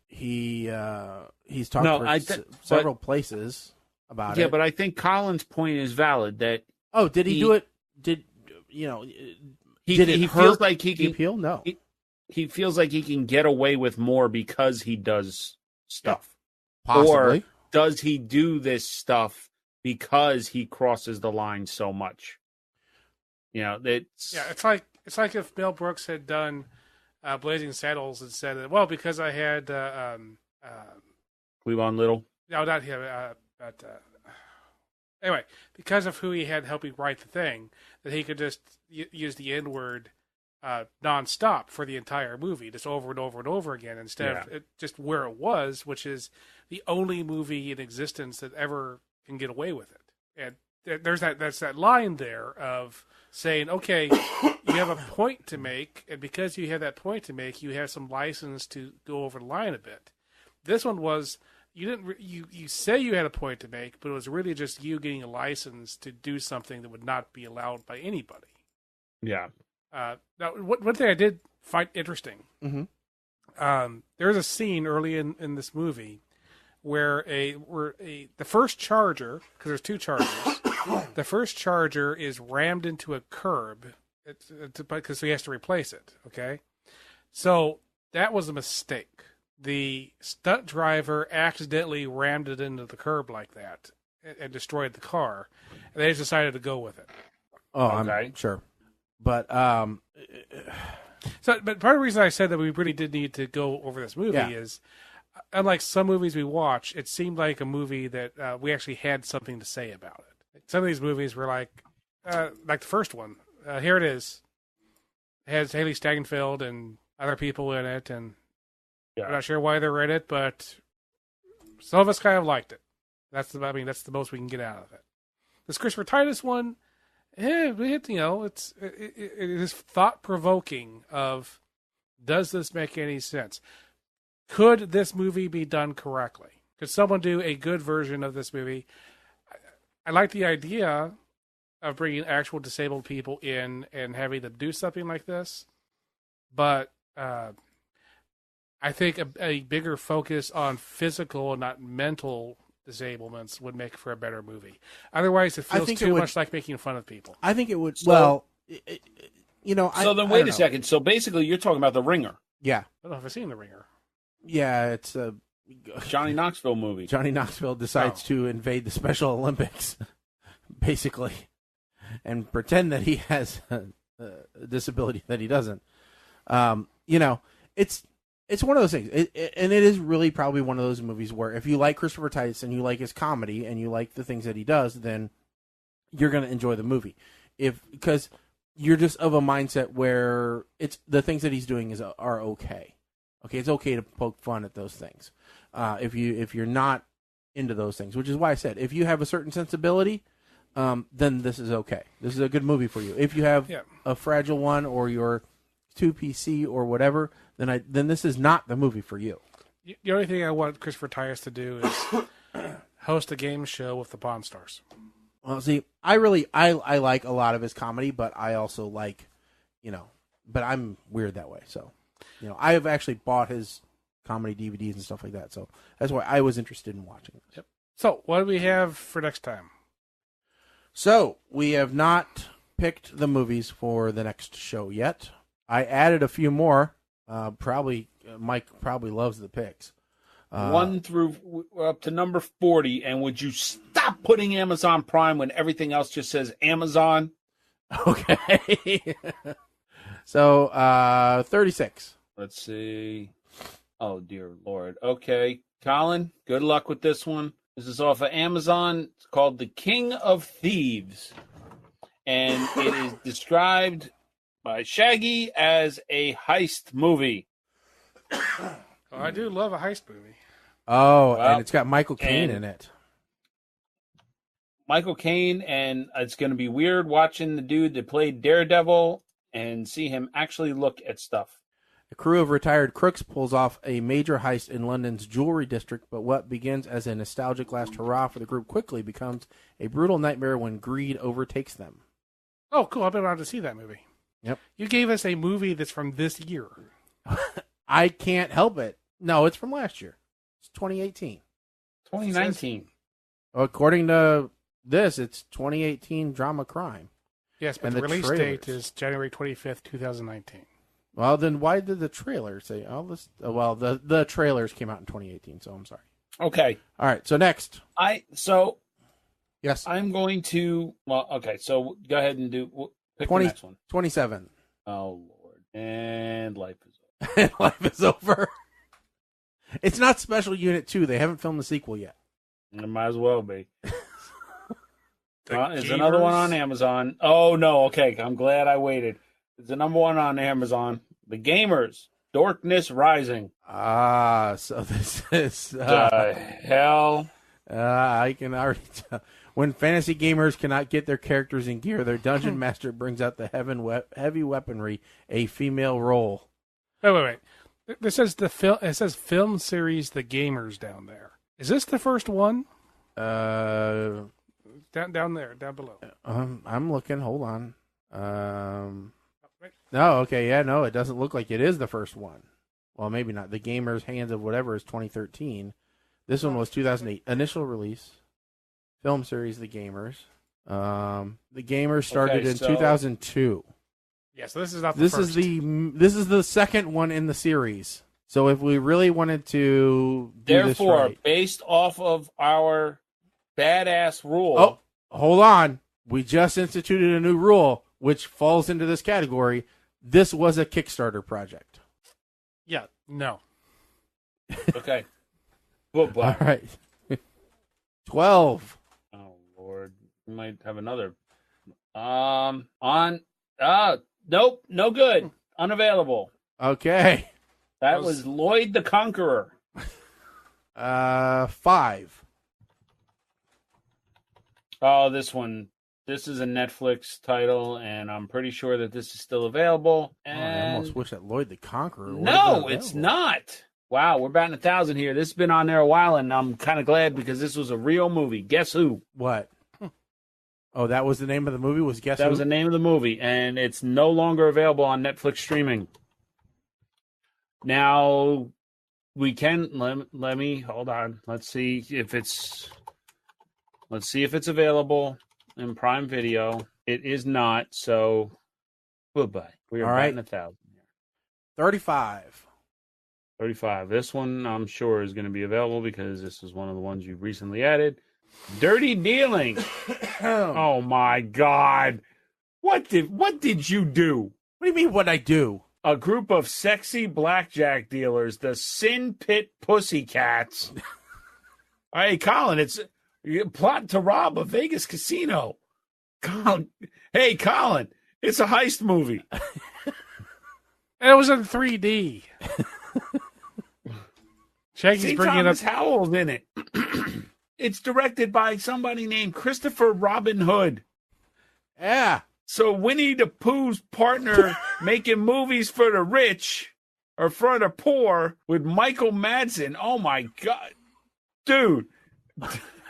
He's talked several places about it.
Yeah, but I think Colin's point is valid that.
Oh, did he do it? Did
he feels like he can
appeal? No.
He feels like he can get away with more because he does stuff.
Yeah, possibly.
Or does he do this stuff because he crosses the line so much?
It's like if Mel Brooks had done Blazing Saddles and said, well, because I had
Cleavon Little.
No, not him. Anyway, because of who he had helping write the thing, that he could just use the N-word nonstop for the entire movie, just over and over and over again, instead of just where it was, which is the only movie in existence that ever can get away with it. And there's that line there of saying, okay, you have a point to make, and because you have that point to make, you have some license to go over the line a bit. This one was, you say you had a point to make, but it was really just you getting a license to do something that would not be allowed by anybody.
Yeah.
Now, one thing I did find interesting, there's a scene early in this movie where the first Charger, because there's two Chargers, the first Charger is rammed into a curb because he has to replace it. Okay, so that was a mistake. The stunt driver accidentally rammed it into the curb like that and destroyed the car, and they just decided to go with it.
Oh, okay. I'm sure. But
but part of the reason I said that we really did need to go over this movie is, unlike some movies we watch, it seemed like a movie that we actually had something to say about it. Some of these movies were like the first one. Here it is. It has Haley Steigenfeld and other people in it, and I'm not sure why they're in it, but some of us kind of liked it. That's the most we can get out of it. This Christopher Titus one, it is thought provoking. Of, does this make any sense? Could this movie be done correctly? Could someone do a good version of this movie? I like the idea of bringing actual disabled people in and having them do something like this, but I think a bigger focus on physical and not mental disablements would make for a better movie. Otherwise, it feels too much like making fun of people.
I think it would.
So then wait a second. So basically, you're talking about The Ringer.
Yeah.
I don't know if I've seen The Ringer.
Yeah, it's a
Johnny Knoxville movie.
Johnny Knoxville decides to invade the Special Olympics, basically, and pretend that he has a disability that he doesn't. It's one of those things, and it is really probably one of those movies where if you like Christopher Titus and you like his comedy and you like the things that he does, then you're going to enjoy the movie. Because you're just of a mindset where it's the things that he's doing are okay. Okay, it's okay to poke fun at those things. If you're not into those things, which is why I said if you have a certain sensibility, then this is okay. This is a good movie for you. If you have a fragile one or you're too PC or whatever, then this is not the movie for you.
The only thing I want Christopher Titus to do is host a game show with the Pawn Stars.
Well, see, I like a lot of his comedy, but I also like, but I'm weird that way. So, I have actually bought his comedy DVDs and stuff like that. So that's why I was interested in watching it.
Yep. So what do we have for next time?
So we have not picked the movies for the next show yet. I added a few more. Mike probably loves the picks.
1 through up to number 40. And would you stop putting Amazon Prime when everything else just says Amazon?
Okay. So 36.
Let's see. Oh, dear Lord. Okay. Colin, good luck with this one. This is off of Amazon. It's called The King of Thieves. And it is described by Shaggy as a heist movie.
Oh, I do love a heist movie.
Oh, and it's got Michael Caine in it.
Michael Caine, and it's going to be weird watching the dude that played Daredevil and see him actually look at stuff.
A crew of retired crooks pulls off a major heist in London's jewelry district, but what begins as a nostalgic last hurrah for the group quickly becomes a brutal nightmare when greed overtakes them.
Oh, cool. I've been around to see that movie.
Yep.
You gave us a movie that's from this year.
I can't help it. No, it's from last year. It's 2018.
2019.
According to this, it's 2018 drama crime.
Yes, but
And
the
the
release
trailers.
date is January 25th, 2019.
Well, then why did the trailer say? Well, the trailers came out in 2018, so I'm sorry.
Okay.
All right, so next. Yes.
I'm going to. Well, okay. So go ahead and pick
20,
the next one.
27.
Oh Lord! And life is over.
And life is over. It's not Special Unit 2. They haven't filmed the sequel yet.
It might as well be. It's
Gamers?
another one on Amazon. Oh no! Okay, I'm glad I waited. It's the number one on Amazon. The Gamers. Darkness Rising.
So this is
The hell.
I can already tell. When fantasy gamers cannot get their characters in gear, their dungeon master brings out the heavy weaponry, a female role.
Wait. This says it says film series The Gamers down there. Is this the first one? Down there, down below.
I'm looking. Hold on. No, okay, yeah, no, it doesn't look like it is the first one. Well, maybe not. The Gamers Hands of Whatever is 2013. This one was 2008. Initial release. Film series, The Gamers. The Gamers started in 2002.
Yeah, so this is not the
This
first.
this is the second one in the series. So if we really wanted to do this
Therefore,
right,
based off of our badass rule.
oh, hold on. We just instituted a new rule, which falls into this category. This was a Kickstarter project.
Yeah, no.
Okay. All
All right. 12.
Oh Lord, we might have another. Nope, no good. Unavailable.
Okay.
That was Lloyd the Conqueror.
5.
Oh, this one. This is a Netflix title, and I'm pretty sure that this is still available.
I
And
almost wish that Lloyd the Conqueror would have
no,
been
it's
available.
not. Wow, we're batting 1,000 here. This has been on there a while, and I'm kind of glad because this was a real movie. Guess who?
What? Oh, that was the name of the movie? Was Guess
That
Who?
was the name of the movie, and it's no longer available on Netflix streaming. Now, we can let me hold on. Let's see if it's available in Prime Video. It is not, so goodbye. We are
All right.
batting 1,000 here.
35.
35. This one I'm sure is going to be available because this is one of the ones you recently added. Dirty Dealing. Oh my God! What did you do?
What do you mean, what'd I do?
A group of sexy blackjack dealers, the Sin Pit Pussycats. Hey, Colin, it's plotting to rob a Vegas casino. Colin, hey, Colin, it's a heist movie.
And it was in 3D. Shaggy's
See,
bringing
Thomas
up.
Howell's in it. It's directed by somebody named Christopher Robin Hood.
Yeah.
So Winnie the Pooh's partner making movies for the rich or for the poor with Michael Madsen. Oh my God. Dude,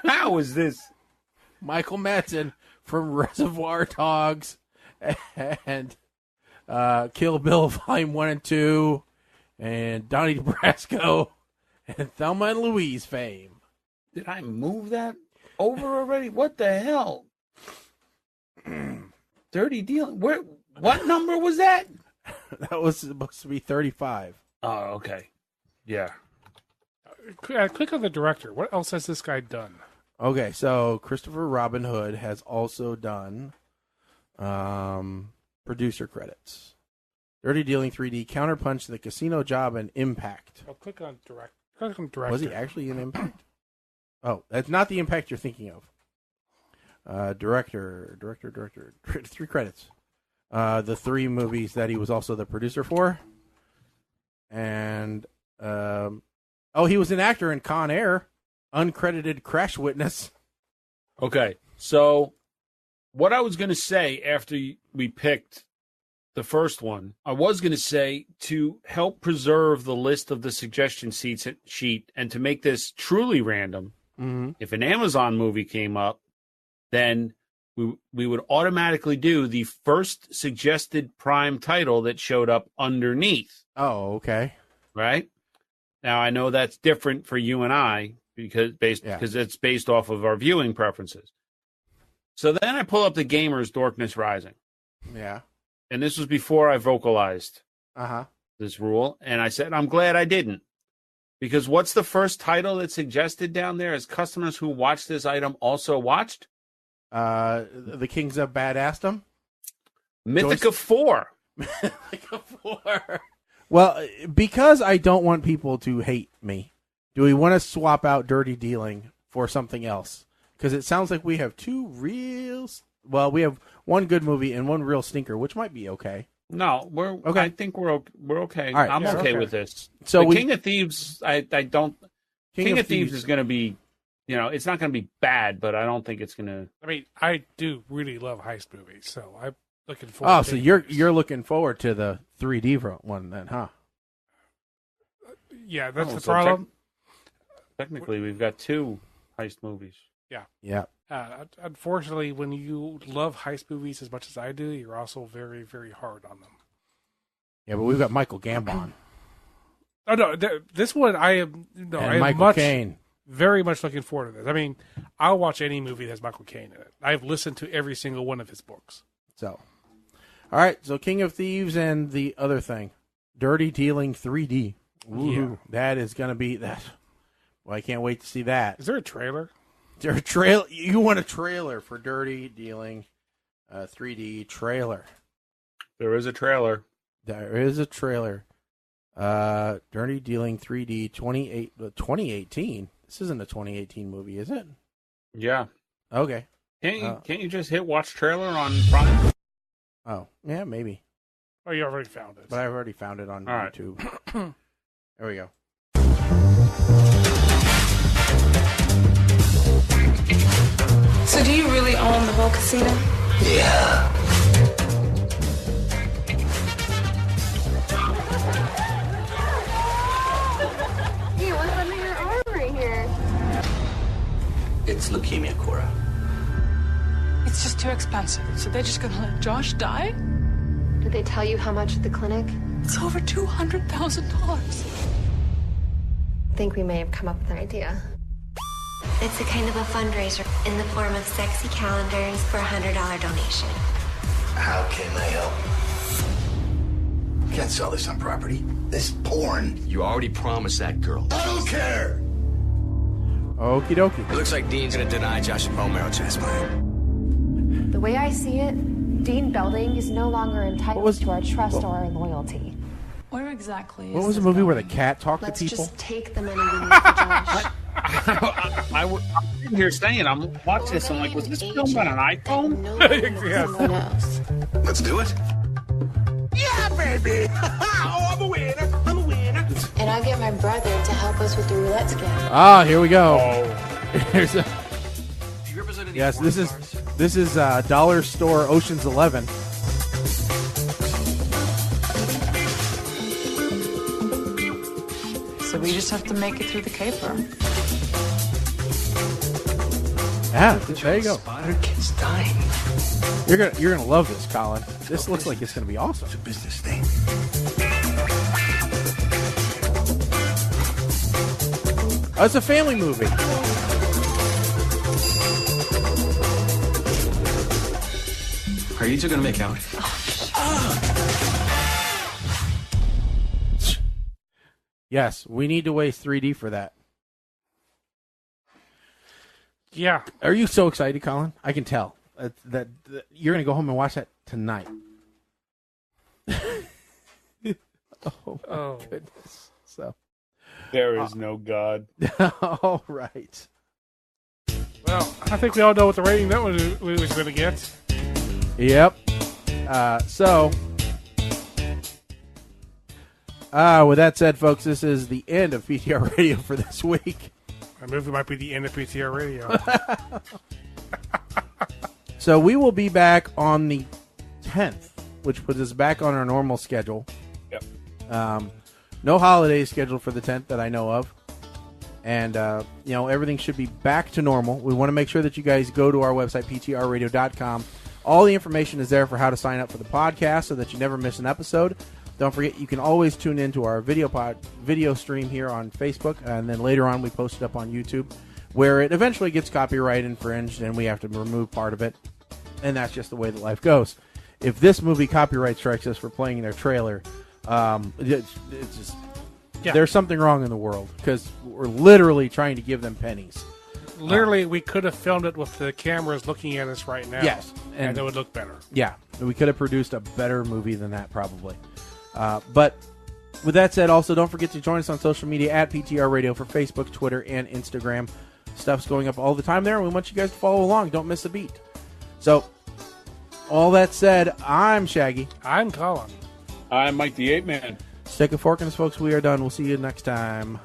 how is this?
Michael Madsen from Reservoir Dogs and Kill Bill Volume 1 and 2 and Donnie Brasco and Thelma and Louise fame.
Did I move that over already? What the hell? Dirty Dealing. What number was that?
That was supposed to be 35.
Oh, okay. Yeah.
Click on the director. What else has this guy done?
Okay, so Christopher Robin Hood has also done producer credits. Dirty Dealing 3D, Counterpunch, The Casino Job, and Impact.
Oh, click on director.
Was he actually in Impact? Oh, that's not the Impact you're thinking of. Director. 3 credits. The 3 movies that he was also the producer for. And, he was an actor in Con Air. Uncredited Crash Witness.
Okay. So what I was going to say after we picked the first one, I was going to say to help preserve the list of the suggestion sheet and to make this truly random,
Mm-hmm.
if an Amazon movie came up, then we would automatically do the first suggested Prime title that showed up underneath.
Oh, okay.
Right? Now, I know that's different for you and I because it's based off of our viewing preferences. So then I pull up the Gamer's Darkness Rising.
Yeah.
And this was before I vocalized this rule. And I said, I'm glad I didn't. Because what's the first title that's suggested down there as customers who watched this item also watched?
The Kings of Badassdom?
Mythica 4.
Mythica 4. Well, because I don't want people to hate me, do we want to swap out Dirty Dealing for something else? Because it sounds like we have two real... Well, we have one good movie and one real stinker, which might be okay.
No, we're okay. I think we're okay.
All right,
I'm okay with this.
So
King of Thieves, I don't... King of Thieves is going to be... it's not going to be bad, but I don't think it's going to...
I mean, I do really love heist movies, so I'm looking forward to it.
Oh, so you're looking forward to the 3D one then, huh?
Yeah, that's the problem.
Technically, we've got two heist movies.
Yeah.
Unfortunately, when you love heist movies as much as I do, you're also very, very hard on them.
Yeah, but we've got Michael Gambon.
Oh no, this one I am. No,
and
I am
Michael Caine.
Very much looking forward to this. I mean, I'll watch any movie that has Michael Caine in it. I've listened to every single one of his books.
So, all right. So, King of Thieves and the other thing, Dirty Dealing 3D. Ooh, yeah. That is going to be that. Well, I can't wait to see that.
Is there a trailer?
Is there a trailer? You want a trailer for Dirty Dealing 3D trailer?
There is a trailer.
There is a trailer. Dirty Dealing 3D 2018. This isn't a 2018 movie, is it?
Yeah.
Okay.
Can't you just hit watch trailer on Prime?
Oh, yeah, maybe.
Oh, you already found it.
But I've already found it on YouTube. Right. There we go.
So do you really own the whole casino?
Yeah.
Hey, what's under your arm right here?
It's leukemia, Cora.
It's just too expensive. So they're just gonna let Josh die?
Did they tell you how much at the clinic?
It's over $200,000.
I think we may have come up with an idea.
It's a kind of a fundraiser in the form of sexy calendars for a $100 donation.
How can I help? Can't sell this on property. This porn.
You already promised that girl.
I don't care.
Okie dokie.
It looks like Dean's gonna deny Josh a bone marrow transplant.
The way I see it, Dean Belding is no longer entitled to our trust or our loyalty.
Where exactly
What was the movie where the cat talked
Let's
to people?
just take the money we need for Josh.
I'm sitting here saying, I'm watching this, I'm like, was this filmed on an iPhone?
Let's do it. Yeah, baby! Oh, I'm a winner! I'm a winner!
And I'll get my brother to help us with the roulette scam.
Ah, here we go.
Oh.
Here's a... Yes, this is Dollar Store Ocean's 11.
So we just have to make it through the caper.
Yeah, there you go.
Spotted kid's dying.
You're gonna love this, Colin. This looks like it's gonna be awesome.
It's a business thing.
Oh, it's a family movie.
Are you two gonna make out?
Yes, we need to waste 3D for that.
Yeah.
Are you so excited, Colin? I can tell that you're going to go home and watch that tonight. Oh, goodness. So
There is no God.
all right.
Well, I think we all know what the rating that one was going to get.
Yep. With that said, folks, this is the end of PTR Radio for this week.
Our movie might be the end of PTR Radio.
So we will be back on the 10th, which puts us back on our normal schedule.
Yep.
No holidays scheduled for the 10th that I know of. And, everything should be back to normal. We want to make sure that you guys go to our website, ptrradio.com. All the information is there for how to sign up for the podcast so that you never miss an episode. Don't forget, you can always tune into our video stream here on Facebook, and then later on we post it up on YouTube, where it eventually gets copyright infringed, and we have to remove part of it. And that's just the way that life goes. If this movie copyright strikes us for playing their trailer, it's just... Yeah. There's something wrong in the world because we're literally trying to give them pennies.
Literally, we could have filmed it with the cameras looking at us right now.
Yes.
And it would look better.
Yeah. We could have produced a better movie than that probably. But with that said, also don't forget to join us on social media at PTR Radio for Facebook, Twitter, and Instagram. Stuff's going up all the time there, and we want you guys to follow along. Don't miss a beat. So, all that said, I'm Shaggy.
I'm Colin.
I'm Mike the Ape Man.
Stick a fork in us, folks. We are done. We'll see you next time.